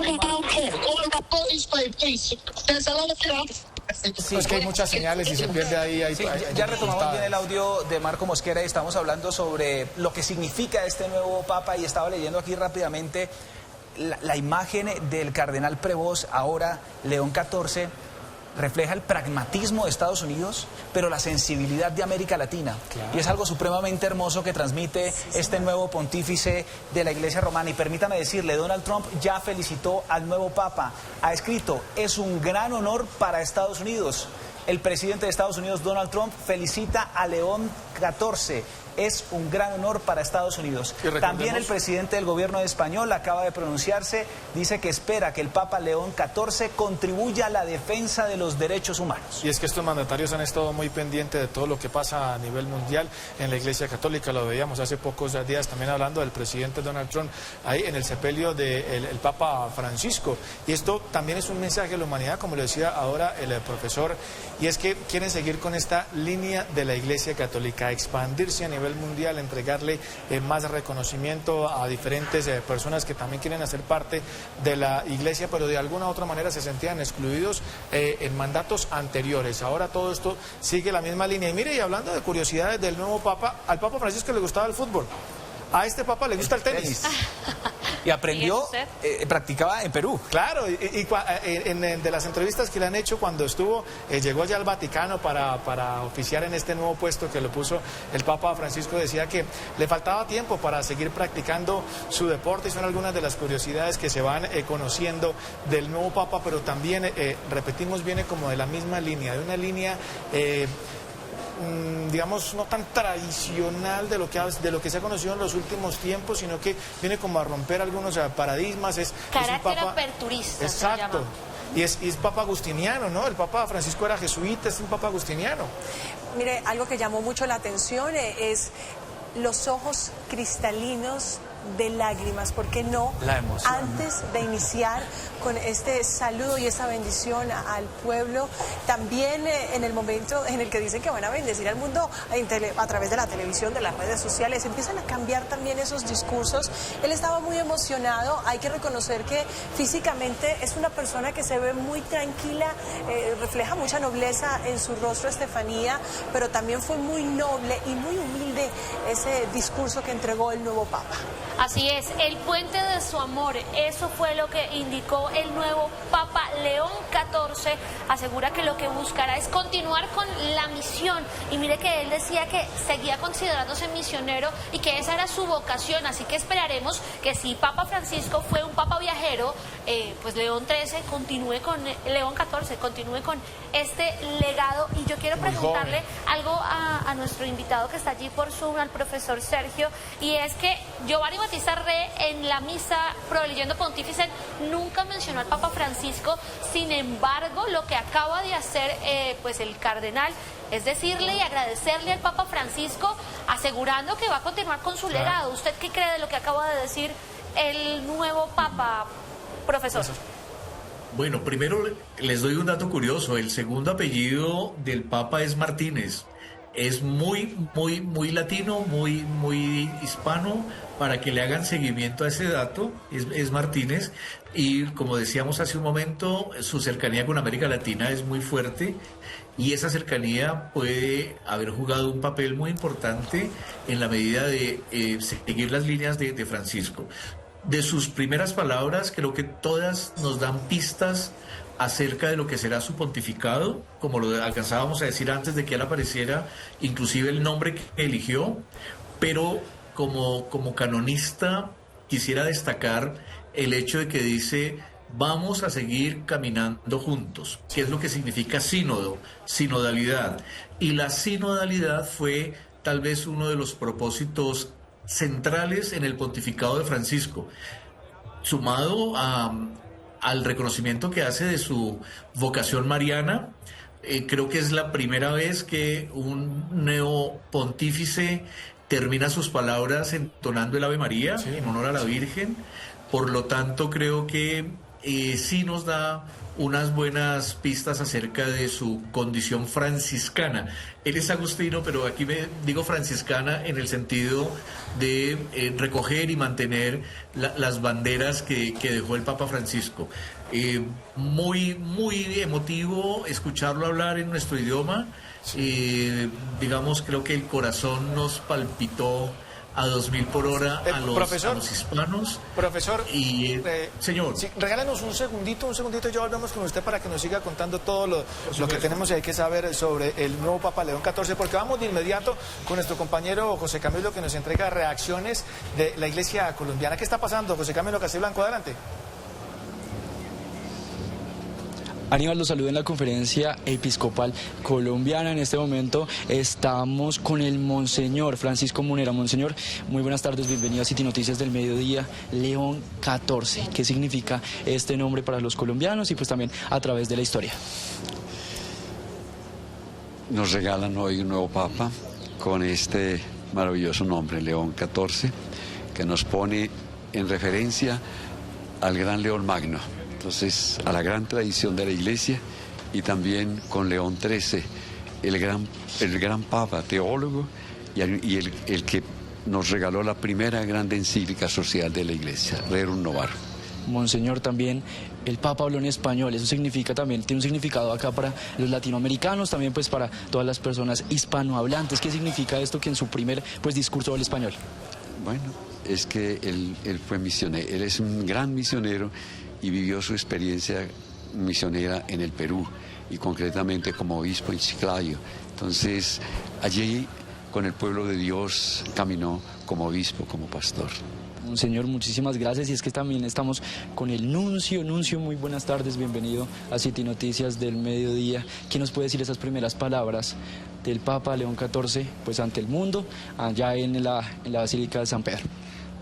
Sí, es que hay muchas señales y se pierde ahí. Sí, ya retomamos bien el audio de Marco Mosquera y estamos hablando sobre lo que significa este nuevo papa y estaba leyendo aquí rápidamente la imagen del cardenal Prevost, ahora León XIV, refleja el pragmatismo de Estados Unidos, pero la sensibilidad de América Latina. Claro. Y es algo supremamente hermoso que transmite este nuevo pontífice de la Iglesia Romana. Y permítame decirle, Donald Trump ya felicitó al nuevo Papa. Ha escrito, es un gran honor para Estados Unidos. El presidente de Estados Unidos, Donald Trump, felicita a León XIV. Es un gran honor para Estados Unidos. También el presidente del gobierno español acaba de pronunciarse, dice que espera que el Papa León XIV contribuya a la defensa de los derechos humanos. Y es que estos mandatarios han estado muy pendientes de todo lo que pasa a nivel mundial en la Iglesia Católica. Lo veíamos hace pocos días también hablando del presidente Donald Trump ahí en el sepelio del Papa Francisco. Y esto también es un mensaje a la humanidad, como lo decía ahora el profesor, y es que quieren seguir con esta línea de la Iglesia Católica, expandirse a nivel mundial, entregarle más reconocimiento a diferentes personas que también quieren hacer parte de la Iglesia, pero de alguna u otra manera se sentían excluidos en mandatos anteriores. Ahora todo esto sigue la misma línea. Y mire, y hablando de curiosidades del nuevo Papa, al Papa Francisco le gustaba el fútbol. A este papa le gusta el tenis. Y aprendió, practicaba en Perú. Claro, de las entrevistas que le han hecho cuando llegó ya al Vaticano para oficiar en este nuevo puesto que le puso el Papa Francisco, decía que le faltaba tiempo para seguir practicando su deporte, y son algunas de las curiosidades que se van conociendo del nuevo Papa, pero también, repetimos, viene como de la misma línea, de una línea digamos, no tan tradicional de lo que se ha conocido en los últimos tiempos, sino que viene como a romper algunos paradigmas. Carácter aperturista. Exacto. Y es papa agustiniano, ¿no? El Papa Francisco era jesuita, es un papa agustiniano. Mire, algo que llamó mucho la atención es los ojos cristalinos de lágrimas, ¿por qué no? La emoción. Antes de iniciar con este saludo y esta bendición al pueblo, también en el momento en el que dicen que van a bendecir al mundo a través de la televisión, de las redes sociales, empiezan a cambiar también esos discursos. Él estaba muy emocionado, hay que reconocer que físicamente es una persona que se ve muy tranquila, refleja mucha nobleza en su rostro, Estefanía, pero también fue muy noble y muy humilde ese discurso que entregó el nuevo Papa. Así es, el puente de su amor, eso fue lo que indicó el nuevo Papa León XIV. Asegura que lo que buscará es continuar con la misión, y mire que él decía que seguía considerándose misionero y que esa era su vocación, así que esperaremos que si Papa Francisco fue un Papa viajero, pues León XIII continúe con este legado. Y yo quiero preguntarle algo a nuestro invitado que está allí por Zoom, al profesor Sergio, y es que Giovanni Battista Re en la misa Prolegendo Pontifice nunca mencionó al Papa Francisco. Sin embargo, lo que acaba de hacer pues el cardenal es decirle y agradecerle al Papa Francisco, asegurando que va a continuar con su legado. ¿Usted qué cree de lo que acaba de decir el nuevo Papa, profesor? Bueno, primero les doy un dato curioso. El segundo apellido del Papa es Martínez. Es muy latino, muy hispano, para que le hagan seguimiento a ese dato. Es Martínez, y como decíamos hace un momento, su cercanía con América Latina es muy fuerte, y esa cercanía puede haber jugado un papel muy importante en la medida de seguir las líneas de Francisco. De sus primeras palabras, creo que todas nos dan pistas acerca de lo que será su pontificado, como lo alcanzábamos a decir antes de que él apareciera, inclusive el nombre que eligió, pero como canonista quisiera destacar el hecho de que dice: vamos a seguir caminando juntos, que es lo que significa sínodo, sinodalidad. Y la sinodalidad fue tal vez uno de los propósitos centrales en el pontificado de Francisco, sumado al reconocimiento que hace de su vocación mariana. Creo que es la primera vez que un neopontífice termina sus palabras entonando el Ave María en honor a la Virgen. Por lo tanto, creo que sí nos da unas buenas pistas acerca de su condición franciscana. Él es agustino, pero aquí me digo franciscana en el sentido de recoger y mantener las banderas que dejó el Papa Francisco. Muy emotivo escucharlo hablar en nuestro idioma. Digamos, creo que el corazón nos palpitó a 2000 por hora a los hispanos. Profesor, señor. Sí, regálenos un segundito, ya volvemos con usted para que nos siga contando todo lo que tenemos y hay que saber sobre el nuevo Papa León XIV, porque vamos de inmediato con nuestro compañero José Camilo, que nos entrega reacciones de la Iglesia colombiana. ¿Qué está pasando, José Camilo Castilblanco? Adelante. Aníbal, los saludo en la conferencia episcopal colombiana. En este momento estamos con el Monseñor Francisco Munera. Monseñor, muy buenas tardes, bienvenido a City Noticias del Mediodía. León XIV, ¿qué significa este nombre para los colombianos y pues también a través de la historia? Nos regalan hoy un nuevo Papa con este maravilloso nombre, León XIV, que nos pone en referencia al gran León Magno. Entonces, a la gran tradición de la Iglesia, y también con León XIII, el gran Papa, teólogo, y el que nos regaló la primera gran encíclica social de la Iglesia, Rerum Novarum. Monseñor, también el Papa habló en español. Eso significa también, tiene un significado acá para los latinoamericanos, también pues para todas las personas hispanohablantes. ¿Qué significa esto, que en su primer discurso habla español? Bueno, es que él fue misionero, él es un gran misionero y vivió su experiencia misionera en el Perú y concretamente como obispo en Chiclayo. Entonces, allí con el pueblo de Dios caminó como obispo, como pastor. Señor, muchísimas gracias. Y es que también estamos con el nuncio. Nuncio, muy buenas tardes, bienvenido a City Noticias del Mediodía. ¿Quién nos puede decir esas primeras palabras del Papa León XIV pues ante el mundo, allá en la Basílica de San Pedro?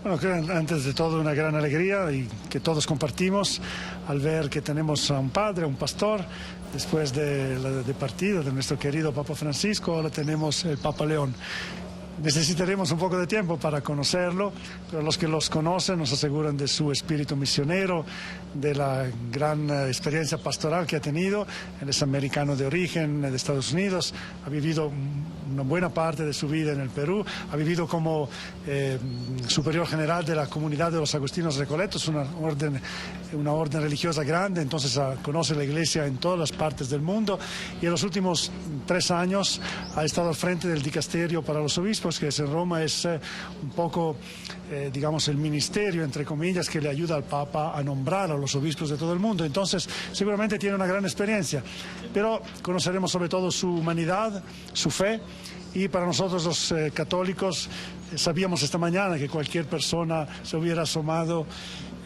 Bueno, antes de todo una gran alegría y que todos compartimos al ver que tenemos a un padre, a un pastor, después de partida de nuestro querido Papa Francisco, ahora tenemos el Papa León. Necesitaremos un poco de tiempo para conocerlo, pero los que los conocen nos aseguran de su espíritu misionero, de la gran experiencia pastoral que ha tenido. Él es americano de origen, de Estados Unidos, ha vivido una buena parte de su vida en el Perú, ha vivido como superior general de la comunidad de los agustinos recoletos, una orden religiosa grande, entonces conoce la iglesia en todas las partes del mundo, y en los últimos 3 años ha estado al frente del dicasterio para los obispos, que es en Roma, es un poco, digamos, el ministerio, entre comillas, que le ayuda al Papa a nombrar a los obispos de todo el mundo. Entonces, seguramente tiene una gran experiencia, pero conoceremos sobre todo su humanidad, su fe, y para nosotros los católicos, sabíamos esta mañana que cualquier persona se hubiera asomado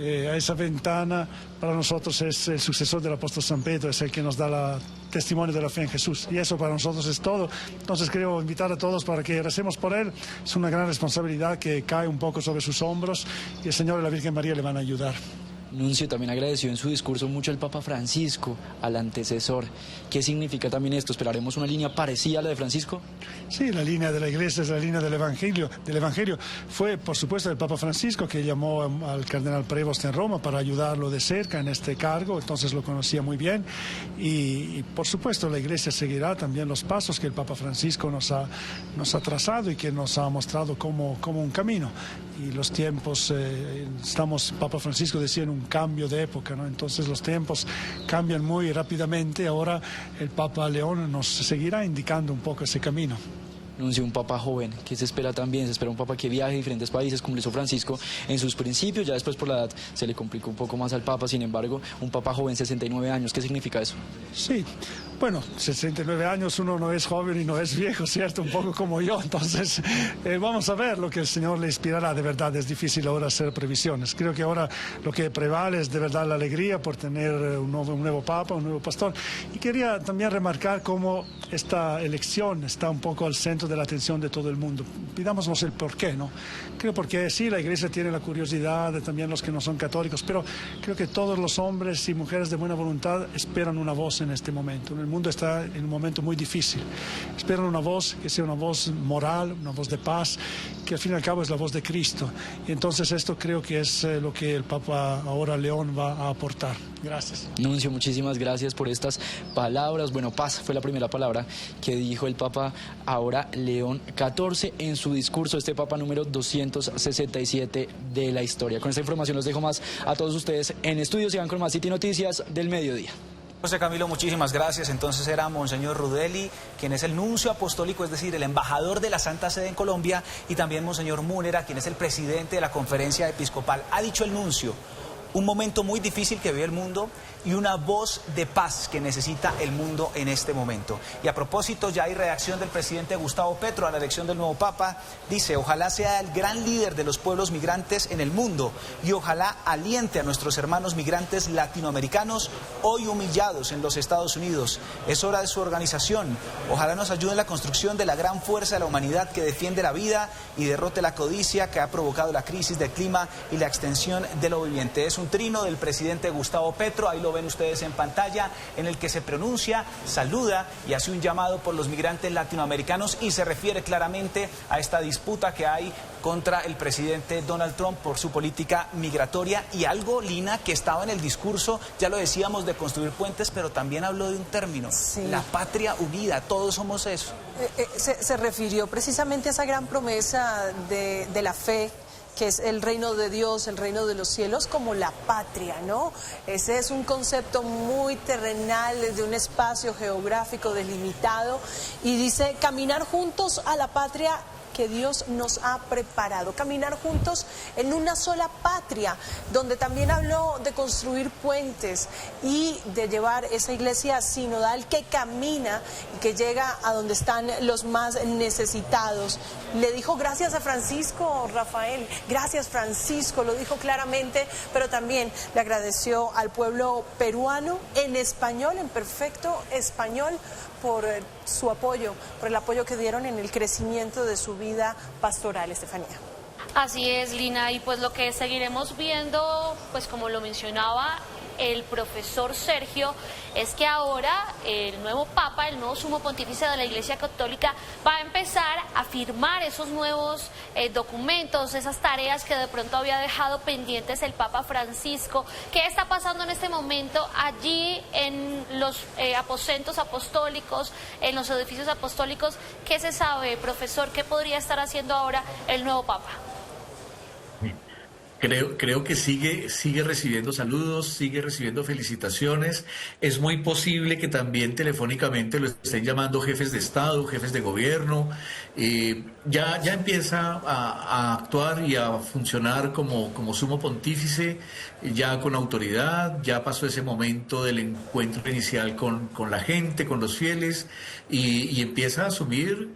a esa ventana. Para nosotros es el sucesor del apóstol San Pedro, es el que nos da testimonio de la fe en Jesús, y eso para nosotros es todo. Entonces quiero invitar a todos para que recemos por él. Es una gran responsabilidad que cae un poco sobre sus hombros, y el Señor y la Virgen María le van a ayudar. Nuncio también agradeció en su discurso mucho al Papa Francisco, al antecesor. ¿Qué significa también esto? ¿Esperaremos una línea parecida a la de Francisco? Sí, la línea de la Iglesia es la línea del Evangelio. Fue, por supuesto, el Papa Francisco que llamó al cardenal Prevost en Roma para ayudarlo de cerca en este cargo, entonces lo conocía muy bien. Y por supuesto, la Iglesia seguirá también los pasos que el Papa Francisco nos ha trazado y que nos ha mostrado como un camino. Y los tiempos, Papa Francisco decía, en un cambio de época, ¿no? Entonces los tiempos cambian muy rápidamente. Ahora el Papa León nos seguirá indicando un poco ese camino. Nuncio, un papa joven, ¿qué se espera también? Se espera un papa que viaje a diferentes países, como lo hizo Francisco en sus principios. Ya después por la edad se le complicó un poco más al papa. Sin embargo, un papa joven, 69 años, ¿qué significa eso? Sí, bueno, 69 años uno no es joven y no es viejo, ¿cierto? Un poco como yo. Entonces, vamos a ver lo que el Señor le inspirará. De verdad, es difícil ahora hacer previsiones. Creo que ahora lo que prevale es de verdad la alegría por tener un nuevo papa, un nuevo pastor. Y quería también remarcar cómo esta elección está un poco al centro de la atención de todo el mundo. Pidámonos el por qué, ¿no? Creo porque sí, la Iglesia tiene la curiosidad, también los que no son católicos, pero creo que todos los hombres y mujeres de buena voluntad esperan una voz en este momento. El mundo está en un momento muy difícil. Esperan una voz que sea una voz moral, una voz de paz, que al fin y al cabo es la voz de Cristo. Y entonces esto creo que es lo que el Papa ahora León va a aportar. Gracias. Nuncio, muchísimas gracias por estas palabras. Bueno, paz fue la primera palabra que dijo el Papa ahora León XIV en su discurso, este Papa número 267 de la historia. Con esta información los dejo más a todos ustedes en estudios. Sigan con más City Noticias del Mediodía. José Camilo, muchísimas gracias. Entonces era Monseñor Rudelli, quien es el nuncio apostólico, es decir, el embajador de la Santa Sede en Colombia, y también Monseñor Múnera, quien es el presidente de la Conferencia Episcopal. Ha dicho el nuncio, un momento muy difícil que vive el mundo y una voz de paz que necesita el mundo en este momento. Y a propósito, ya hay reacción del presidente Gustavo Petro a la elección del nuevo Papa. Dice, ojalá sea el gran líder de los pueblos migrantes en el mundo y ojalá aliente a nuestros hermanos migrantes latinoamericanos hoy humillados en los Estados Unidos. Es hora de su organización. Ojalá nos ayude en la construcción de la gran fuerza de la humanidad que defiende la vida y derrote la codicia que ha provocado la crisis del clima y la extensión de lo viviente. Es un trino del presidente Gustavo Petro, ahí lo ven ustedes en pantalla, en el que se pronuncia, saluda y hace un llamado por los migrantes latinoamericanos y se refiere claramente a esta disputa que hay contra el presidente Donald Trump por su política migratoria. Y algo, Lina, que estaba en el discurso, ya lo decíamos, de construir puentes, pero también habló de un término, sí, la patria unida, todos somos eso. Se refirió precisamente a esa gran promesa de la fe, que es el reino de Dios, el reino de los cielos, como la patria, ¿no? Ese es un concepto muy terrenal, de un espacio geográfico delimitado, y dice, caminar juntos a la patria que Dios nos ha preparado. Caminar juntos en una sola patria, donde también habló de construir puentes y de llevar esa iglesia sinodal que camina y que llega a donde están los más necesitados. Le dijo gracias a Francisco, Rafael, gracias Francisco, lo dijo claramente, pero también le agradeció al pueblo peruano en español, en perfecto español, por su apoyo, por el apoyo que dieron en el crecimiento de su vida pastoral. Estefanía. Así es, Lina, y pues lo que seguiremos viendo, pues como lo mencionaba el profesor Sergio, es que ahora el nuevo Papa, el nuevo Sumo Pontífice de la Iglesia Católica, va a empezar a firmar esos nuevos documentos, esas tareas que de pronto había dejado pendientes el Papa Francisco. ¿Qué está pasando en este momento allí en los aposentos apostólicos, en los edificios apostólicos? ¿Qué se sabe, profesor? ¿Qué podría estar haciendo ahora el nuevo Papa? Creo que sigue recibiendo saludos, sigue recibiendo felicitaciones. Es muy posible que también telefónicamente lo estén llamando jefes de Estado, jefes de gobierno. Ya empieza a actuar y a funcionar como sumo pontífice, ya con autoridad. Ya pasó ese momento del encuentro inicial con la gente, con los fieles, y empieza a asumir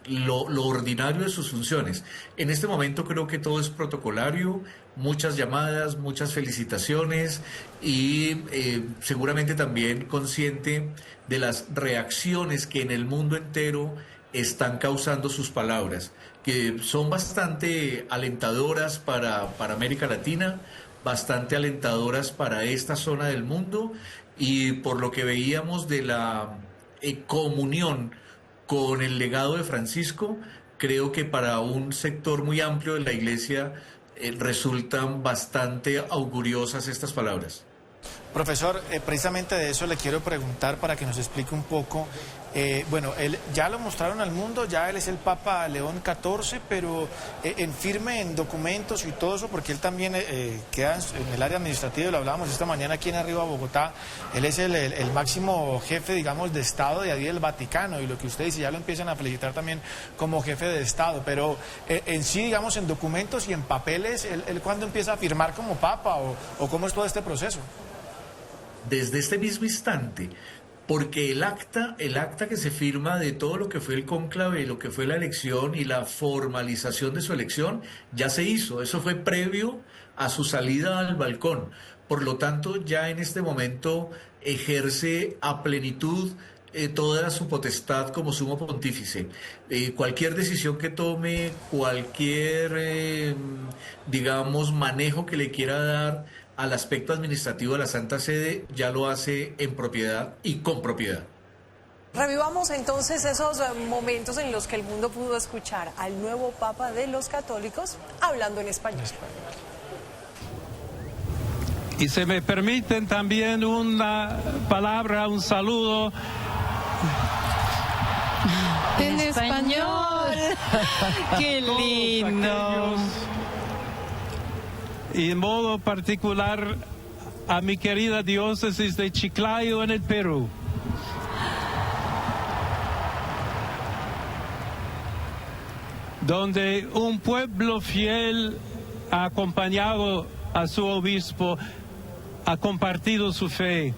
lo ordinario de sus funciones. En este momento creo que todo es protocolario. Muchas llamadas, muchas felicitaciones y seguramente también consciente de las reacciones que en el mundo entero están causando sus palabras, que son bastante alentadoras para América Latina, bastante alentadoras para esta zona del mundo, y por lo que veíamos de la comunión con el legado de Francisco, creo que para un sector muy amplio de la Iglesia resultan bastante auguriosas estas palabras. Profesor, precisamente de eso le quiero preguntar para que nos explique un poco. Bueno, él ya lo mostraron al mundo, ya él es el Papa León XIV, pero en firme, en documentos y todo eso, porque él también queda en el área administrativa, lo hablábamos esta mañana aquí en Arriba Bogotá. Él es el máximo jefe, digamos, de Estado de allí del Vaticano, y lo que usted dice, ya lo empiezan a felicitar también como jefe de Estado, pero en sí, digamos, en documentos y en papeles, ¿él cuándo empieza a firmar como Papa o cómo es todo este proceso? Desde este mismo instante, porque el acta que se firma de todo lo que fue el cónclave, lo que fue la elección y la formalización de su elección, ya se hizo. Eso fue previo a su salida al balcón. Por lo tanto, ya en este momento ejerce a plenitud toda su potestad como sumo pontífice. Cualquier decisión que tome, cualquier, digamos, manejo que le quiera dar al aspecto administrativo de la Santa Sede, ya lo hace en propiedad y con propiedad. Revivamos entonces esos momentos en los que el mundo pudo escuchar al nuevo Papa de los Católicos hablando en español. Y se me permiten también una palabra, un saludo en español. ¡Qué lindo! Y en modo particular a mi querida diócesis de Chiclayo en el Perú. Donde un pueblo fiel ha acompañado a su obispo, ha compartido su fe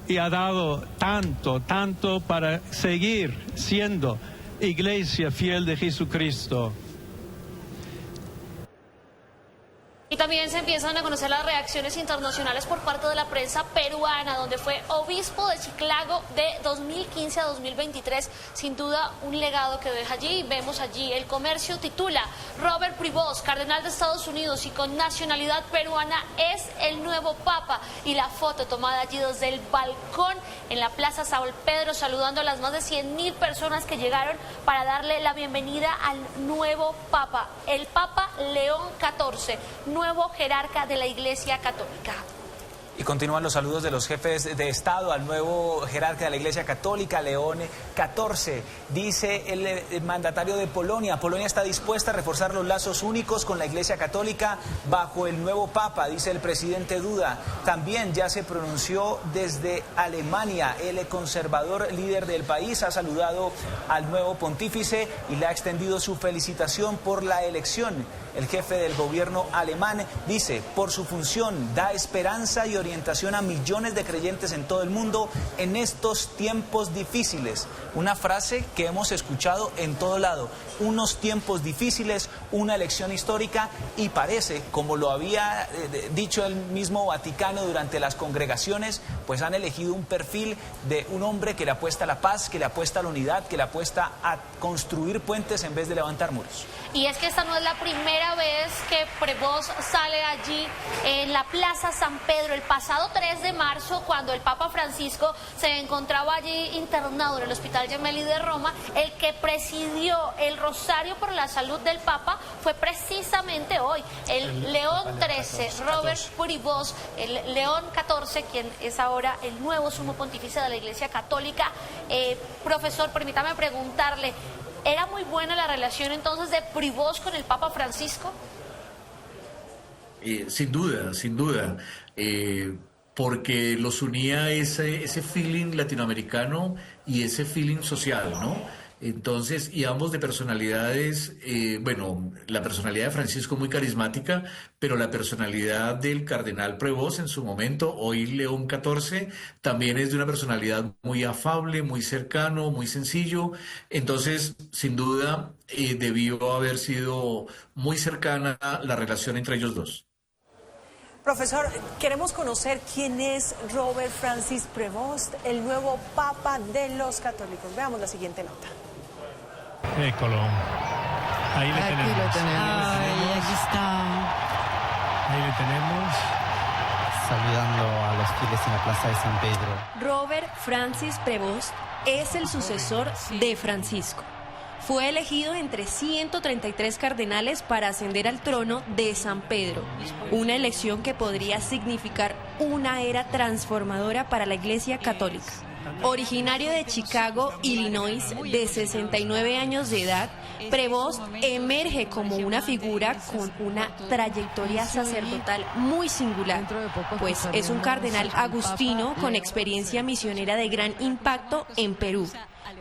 y ha dado tanto para seguir siendo iglesia fiel de Jesucristo. Y también se empiezan a conocer las reacciones internacionales por parte de la prensa peruana, donde fue obispo de Chiclayo de 2015 a 2023. Sin duda, un legado que deja allí. Vemos allí El Comercio titula: Robert Prevost, cardenal de Estados Unidos y con nacionalidad peruana, es el nuevo Papa. Y la foto tomada allí desde el balcón en la Plaza San Pedro, saludando a las más de 100.000 personas que llegaron para darle la bienvenida al nuevo Papa, el Papa León XIV, nuevo jerarca de la Iglesia Católica. Y continúan los saludos de los jefes de Estado al nuevo jerarca de la Iglesia Católica, León XIV. Dice el mandatario de Polonia: Polonia está dispuesta a reforzar los lazos únicos con la Iglesia Católica bajo el nuevo Papa, dice el presidente Duda. También ya se pronunció desde Alemania. El conservador líder del país ha saludado al nuevo pontífice y le ha extendido su felicitación por la elección. El jefe del gobierno alemán dice: por su función da esperanza y orientación a millones de creyentes en todo el mundo en estos tiempos difíciles. Una frase que hemos escuchado en todo lado. Unos tiempos difíciles, una elección histórica, y parece, como lo había dicho el mismo Vaticano durante las congregaciones, pues han elegido un perfil de un hombre que le apuesta a la paz, que le apuesta a la unidad, que le apuesta a construir puentes en vez de levantar muros. Y es que esta no es la primera vez que Prevost sale allí en la Plaza San Pedro. El pasado 3 de marzo, cuando el Papa Francisco se encontraba allí internado en el Hospital Gemelli de Roma, el que presidió el Rosario por la Salud del Papa fue precisamente hoy el León XIII, Robert Prevost, el León XIV, quien es ahora el nuevo sumo pontífice de la Iglesia Católica. Profesor, permítame preguntarle, ¿era muy buena la relación entonces de Prevost con el Papa Francisco? Sin duda, sin duda, porque los unía ese feeling latinoamericano y ese feeling social, ¿no? Entonces, y ambos de personalidades, bueno, la personalidad de Francisco muy carismática, pero la personalidad del cardenal Prevost en su momento, hoy León XIV, también es de una personalidad muy afable, muy cercano, muy sencillo. Entonces, sin duda, debió haber sido muy cercana la relación entre ellos dos. Profesor, queremos conocer quién es Robert Francis Prevost, el nuevo Papa de los católicos. Veamos la siguiente nota. Écolo. Ahí le tenemos. Aquí lo tenemos. Ay, aquí está. Ahí le tenemos. Saludando a los fieles en la Plaza de San Pedro. Robert Francis Prevost es el sucesor de Francisco. Fue elegido entre 133 cardenales para ascender al trono de San Pedro, una elección que podría significar una era transformadora para la Iglesia Católica. Originario de Chicago, Illinois, de 69 años de edad, Prevost emerge como una figura con una trayectoria sacerdotal muy singular, pues es un cardenal agustino con experiencia misionera de gran impacto en Perú,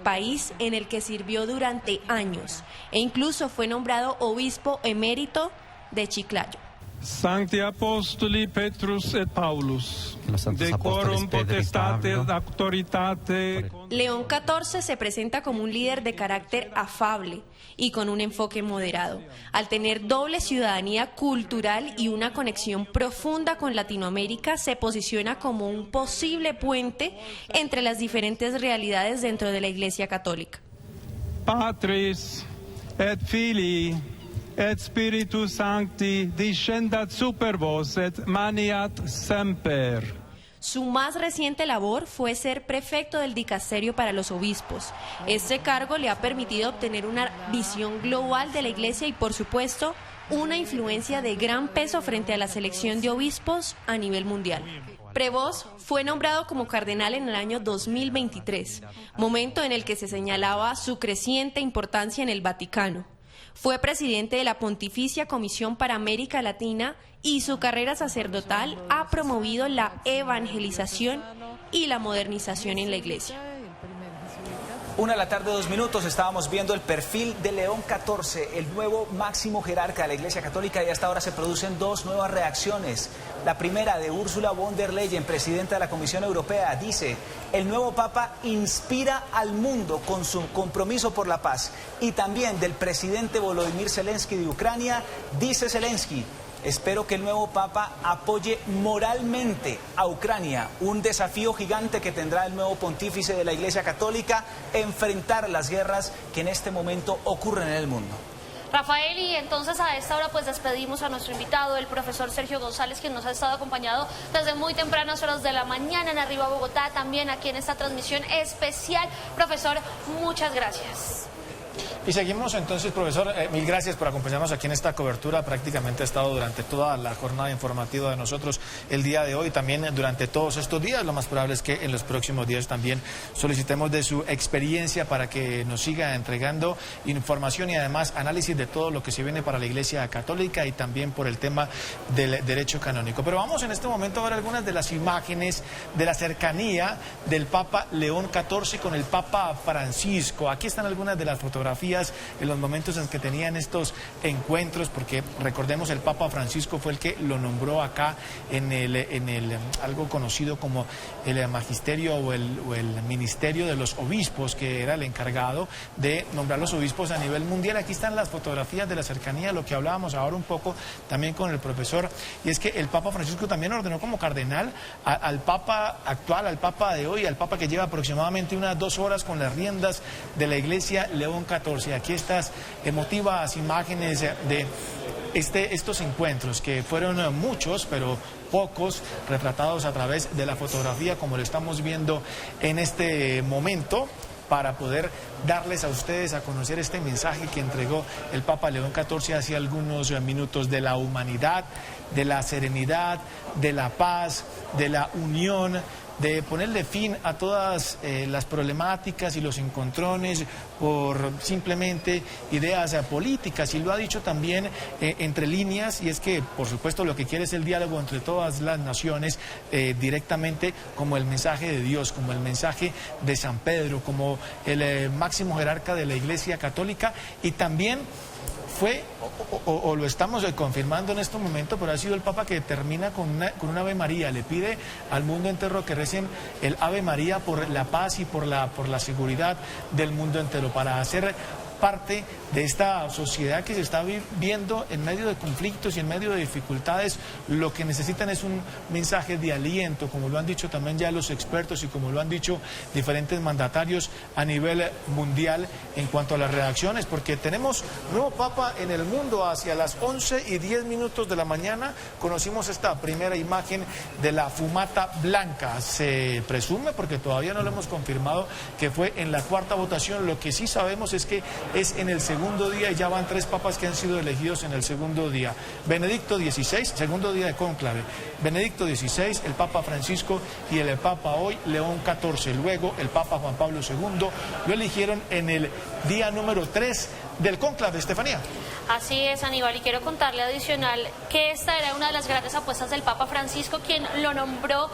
país en el que sirvió durante años, e incluso fue nombrado obispo emérito de Chiclayo. Sancti Apostoli Petrus et Paulus, decorum potestate autoritate. León XIV se presenta como un líder de carácter afable y con un enfoque moderado, al tener doble ciudadanía cultural y una conexión profunda con Latinoamérica. Se posiciona como un posible puente entre las diferentes realidades dentro de la Iglesia Católica. Patris et Filii et Spiritus Sancti descendat super vos et maniat semper. Su más reciente labor fue ser prefecto del dicasterio para los obispos. Este cargo le ha permitido obtener una visión global de la Iglesia y, por supuesto, una influencia de gran peso frente a la selección de obispos a nivel mundial. Prevost fue nombrado como cardenal en el año 2023, momento en el que se señalaba su creciente importancia en el Vaticano. Fue presidente de la Pontificia Comisión para América Latina y su carrera sacerdotal ha promovido la evangelización y la modernización en la Iglesia. 1:02 p.m, estábamos viendo el perfil de León XIV, el nuevo máximo jerarca de la Iglesia Católica, y hasta ahora se producen dos nuevas reacciones. La primera de Ursula von der Leyen, presidenta de la Comisión Europea, dice: el nuevo Papa inspira al mundo con su compromiso por la paz. Y también del presidente Volodymyr Zelensky de Ucrania, dice Zelensky: espero que el nuevo Papa apoye moralmente a Ucrania, un desafío gigante que tendrá el nuevo pontífice de la Iglesia Católica, enfrentar las guerras que en este momento ocurren en el mundo. Rafael, y entonces a esta hora pues despedimos a nuestro invitado, el profesor Sergio González, quien nos ha estado acompañado desde muy tempranas horas de la mañana en Arriba Bogotá, también aquí en esta transmisión especial. Profesor, muchas gracias. Y seguimos entonces, profesor, mil gracias por acompañarnos aquí en esta cobertura. Prácticamente ha estado durante toda la jornada informativa de nosotros el día de hoy, también durante todos estos días. Lo más probable es que en los próximos días también solicitemos de su experiencia para que nos siga entregando información y además análisis de todo lo que se viene para la Iglesia Católica y también por el tema del derecho canónico. Pero vamos en este momento a ver algunas de las imágenes de la cercanía del Papa León XIV con el Papa Francisco. Aquí están algunas de las fotografías en los momentos en que tenían estos encuentros, porque recordemos el Papa Francisco fue el que lo nombró acá en el algo conocido como el magisterio o el ministerio de los obispos, que era el encargado de nombrar los obispos a nivel mundial. Aquí están las fotografías de la cercanía, lo que hablábamos ahora un poco también con el profesor, y es que el Papa Francisco también ordenó como cardenal al Papa actual, al Papa de hoy, al Papa que lleva aproximadamente unas 2 horas con las riendas de la Iglesia, León XIV. Aquí estas emotivas imágenes de estos encuentros, que fueron muchos, pero pocos, retratados a través de la fotografía, como lo estamos viendo en este momento, para poder darles a ustedes a conocer este mensaje que entregó el Papa León XIV hace algunos minutos, de la humanidad, de la serenidad, de la paz, de la unión, de ponerle fin a todas las problemáticas y los encontrones por simplemente ideas políticas. Y lo ha dicho también entre líneas, y es que por supuesto lo que quiere es el diálogo entre todas las naciones, directamente como el mensaje de Dios, como el mensaje de San Pedro, como el máximo jerarca de la Iglesia Católica. Y también fue, o lo estamos confirmando en este momento, pero ha sido el Papa que termina con un Ave María. Le pide al mundo entero que recen el Ave María por la paz y por la seguridad del mundo entero, para hacer parte de esta sociedad que se está viendo en medio de conflictos y en medio de dificultades. Lo que necesitan es un mensaje de aliento, como lo han dicho también ya los expertos y como lo han dicho diferentes mandatarios a nivel mundial en cuanto a las reacciones, porque tenemos nuevo Papa en el mundo. Hacia las 11:10 de la mañana conocimos esta primera imagen de la fumata blanca. Se presume, porque todavía no lo hemos confirmado, que fue en la 4ª votación. Lo que sí sabemos es que es en el segundo día, y ya van 3 papas que han sido elegidos en el segundo día. Benedicto XVI, segundo día de cónclave. Benedicto XVI, el Papa Francisco y el Papa hoy, León XIV. Luego el Papa Juan Pablo II lo eligieron en el día número 3 del cónclave. Estefanía. Así es, Aníbal, y quiero contarle adicional que esta era una de las grandes apuestas del Papa Francisco, quien lo nombró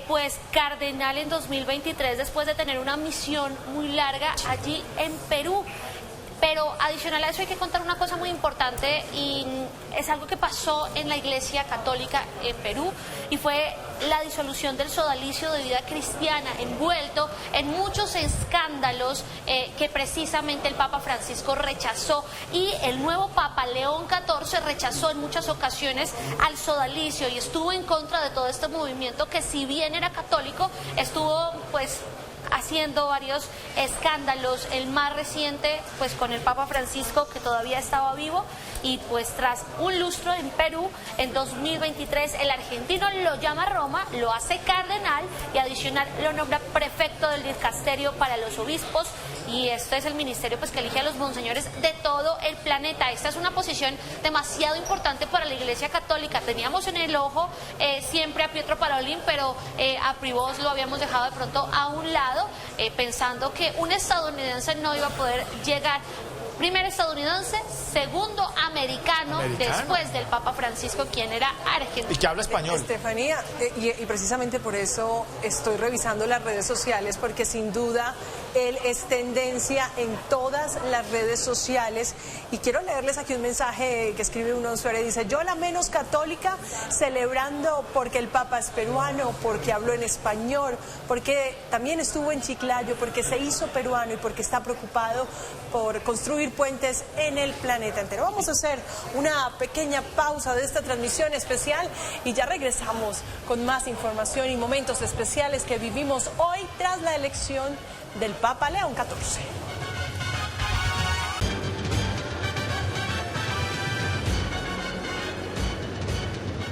pues cardenal en 2023 después de tener una misión muy larga allí en Perú. Pero adicional a eso hay que contar una cosa muy importante, y es algo que pasó en la Iglesia Católica en Perú, y fue la disolución del sodalicio de vida cristiana, envuelto en muchos escándalos que precisamente el Papa Francisco rechazó, y el nuevo Papa León XIV rechazó en muchas ocasiones al sodalicio y estuvo en contra de todo este movimiento que, si bien era católico, estuvo pues haciendo varios escándalos, el más reciente pues con el Papa Francisco, que todavía estaba vivo, y pues tras un lustro en Perú, en 2023 el argentino lo llama a Roma, lo hace cardenal y adicional lo nombra prefecto del dicasterio para los obispos, y este es el ministerio pues que elige a los monseñores de todo el planeta. Esta es una posición demasiado importante para la Iglesia Católica. Teníamos en el ojo siempre a Pietro Parolin, pero a Privos lo habíamos dejado de pronto a un lado, pensando que un estadounidense no iba a poder llegar. Primero estadounidense, segundo americano, después del Papa Francisco, quien era argentino. Y que habla español. Estefanía, y precisamente por eso estoy revisando las redes sociales, porque sin duda él es tendencia en todas las redes sociales. Y quiero leerles aquí un mensaje que escribe un usuario, dice: yo, la menos católica, celebrando porque el Papa es peruano, porque habló en español, porque también estuvo en Chiclayo, porque se hizo peruano y porque está preocupado por construir puentes en el planeta entero. Vamos a hacer una pequeña pausa de esta transmisión especial y ya regresamos con más información y momentos especiales que vivimos hoy tras la elección del Papa León XIV.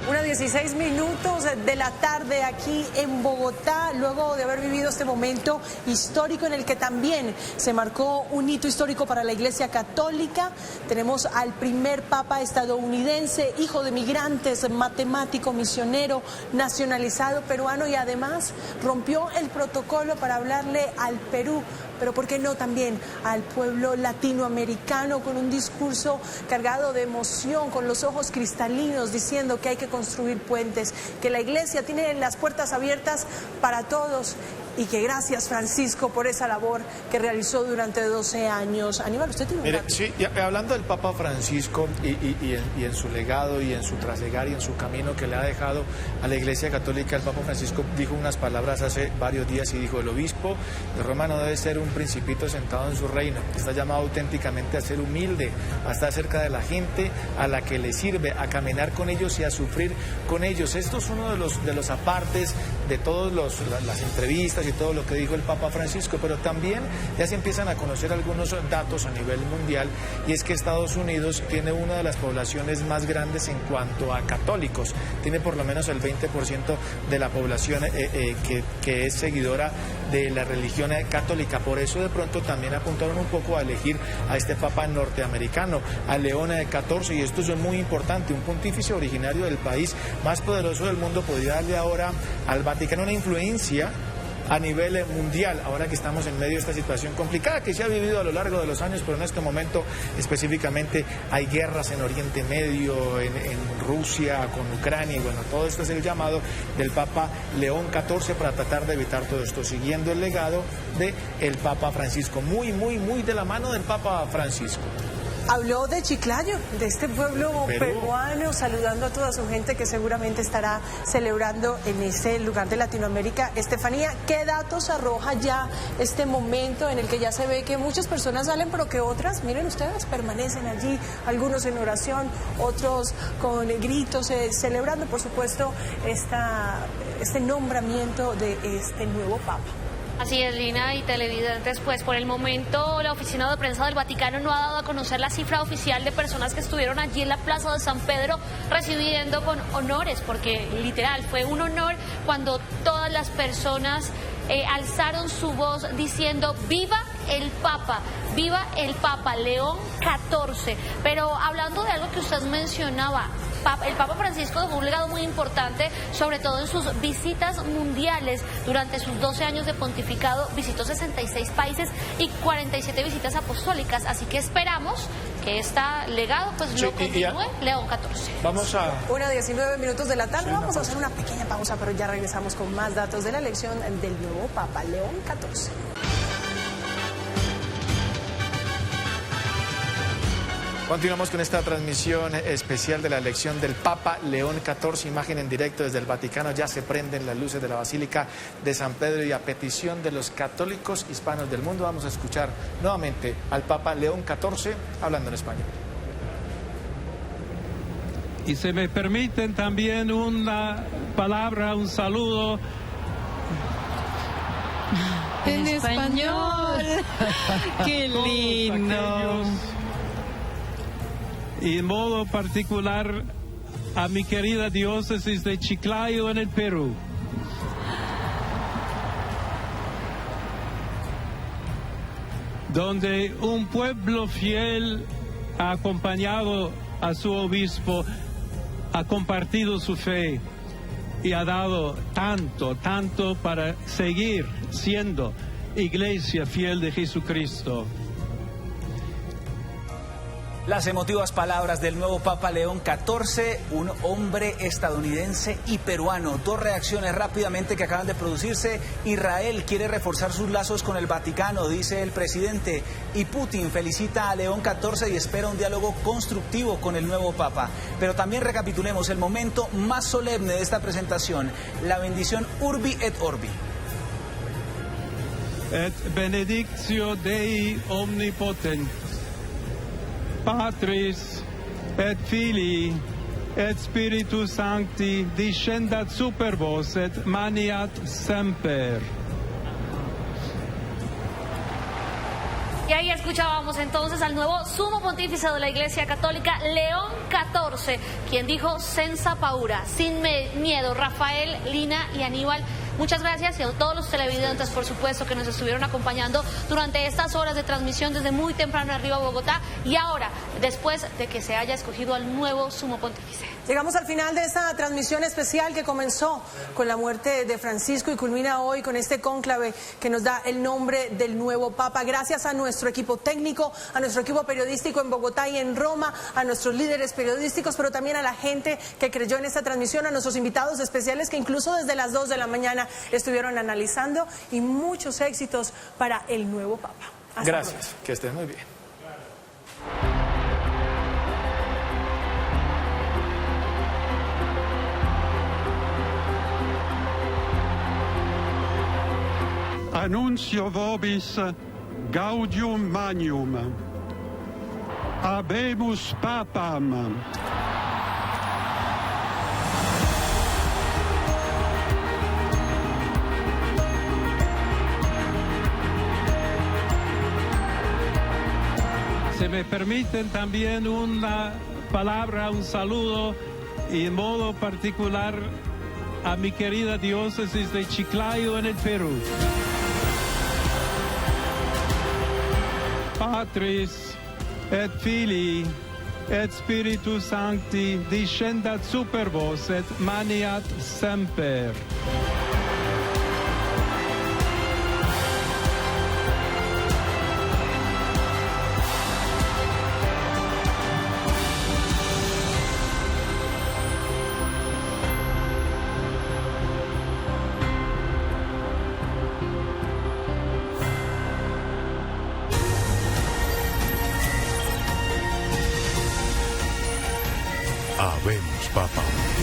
Una 1:16 de la tarde aquí en Bogotá, luego de haber vivido este momento histórico en el que también se marcó un hito histórico para la Iglesia Católica. Tenemos al primer papa estadounidense, hijo de migrantes, matemático, misionero, nacionalizado peruano, y además rompió el protocolo para hablarle al Perú, pero ¿por qué no también al pueblo latinoamericano, con un discurso cargado de emoción, con los ojos cristalinos, diciendo que hay que construir puentes, que la Iglesia tiene las puertas abiertas para todos y que gracias, Francisco, por esa labor que realizó durante 12 años. Aníbal, usted tiene un dato. Sí, hablando del Papa Francisco y en su legado y en su traslegar y en su camino que le ha dejado a la Iglesia Católica, el Papa Francisco dijo unas palabras hace varios días y dijo: el obispo de Roma no debe ser un principito sentado en su reino, está llamado auténticamente a ser humilde, a estar cerca de la gente a la que le sirve, a caminar con ellos y a sufrir con ellos. Esto es uno de los apartes de todas las entrevistas y todo lo que dijo el Papa Francisco, pero también ya se empiezan a conocer algunos datos a nivel mundial, y es que Estados Unidos tiene una de las poblaciones más grandes en cuanto a católicos, tiene por lo menos el 20% de la población que es seguidora de la religión católica. Por eso de pronto también apuntaron un poco a elegir a este Papa norteamericano, a León XIV, y esto es muy importante. Un pontífice originario del país más poderoso del mundo podría darle ahora al Vaticano una influencia a nivel mundial, ahora que estamos en medio de esta situación complicada que se ha vivido a lo largo de los años, pero en este momento específicamente hay guerras en Oriente Medio, en Rusia, con Ucrania, y bueno, todo esto es el llamado del Papa León XIV para tratar de evitar todo esto, siguiendo el legado del Papa Francisco, muy de la mano del Papa Francisco. Habló de Chiclayo, de este pueblo peruano, saludando a toda su gente que seguramente estará celebrando en ese lugar de Latinoamérica. Estefanía, ¿qué datos arroja ya este momento en el que ya se ve que muchas personas salen, pero que otras, miren ustedes, permanecen allí, algunos en oración, otros con gritos, celebrando, por supuesto, este nombramiento de este nuevo Papa? Así es, Lina y televidentes, pues por el momento la Oficina de Prensa del Vaticano no ha dado a conocer la cifra oficial de personas que estuvieron allí en la Plaza de San Pedro recibiendo con honores, porque literal fue un honor cuando todas las personas alzaron su voz diciendo ¡viva el Papa! ¡Viva el Papa León XIV! Pero hablando de algo que usted mencionaba, el Papa Francisco dejó un legado muy importante, sobre todo en sus visitas mundiales. Durante sus 12 años de pontificado visitó 66 países y 47 visitas apostólicas, así que esperamos que este legado pues lo continúe León XIV. Vamos a 1:19 de la tarde, vamos a hacer una pequeña pausa, pero ya regresamos con más datos de la elección del nuevo Papa León XIV. Continuamos con esta transmisión especial de la elección del Papa León XIV, imagen en directo desde el Vaticano. Ya se prenden las luces de la Basílica de San Pedro y a petición de los católicos hispanos del mundo vamos a escuchar nuevamente al Papa León XIV hablando en español. Y se me permiten también una palabra, un saludo en español. ¡Qué lindo! Y en modo particular a mi querida diócesis de Chiclayo en el Perú. Donde un pueblo fiel ha acompañado a su obispo, ha compartido su fe y ha dado tanto para seguir siendo iglesia fiel de Jesucristo. Las emotivas palabras del nuevo Papa León XIV, un hombre estadounidense y peruano. Dos reacciones rápidamente que acaban de producirse. Israel quiere reforzar sus lazos con el Vaticano, dice el presidente. Y Putin felicita a León XIV y espera un diálogo constructivo con el nuevo Papa. Pero también recapitulemos el momento más solemne de esta presentación, la bendición Urbi et Orbi. Et benedictio Dei omnipotens, Patris et Filii et Spiritus Sancti descendat super vos et maniat semper. Y ahí escuchábamos entonces al nuevo sumo pontífice de la Iglesia Católica, León XIV, quien dijo senza paura, sin miedo. Rafael, Lina y Aníbal, muchas gracias, y a todos los televidentes, por supuesto, que nos estuvieron acompañando durante estas horas de transmisión desde muy temprano arriba a Bogotá, y ahora, después de que se haya escogido al nuevo sumo pontífice. Llegamos al final de esta transmisión especial que comenzó con la muerte de Francisco y culmina hoy con este cónclave que nos da el nombre del nuevo Papa. Gracias a nuestro equipo técnico, a nuestro equipo periodístico en Bogotá y en Roma, a nuestros líderes periodísticos, pero también a la gente que creyó en esta transmisión, a nuestros invitados especiales que incluso desde las 2 de la mañana estuvieron analizando, y muchos éxitos para el nuevo Papa. Gracias, que estén muy bien. Annuncio vobis gaudium magnum. Habemus papam. Se me permiten también una palabra, un saludo, y en modo particular a mi querida diócesis de Chiclayo en el Perú. Patris et Filii et Spiritus Sancti descendat super vos et maniat semper. Habemus Papam.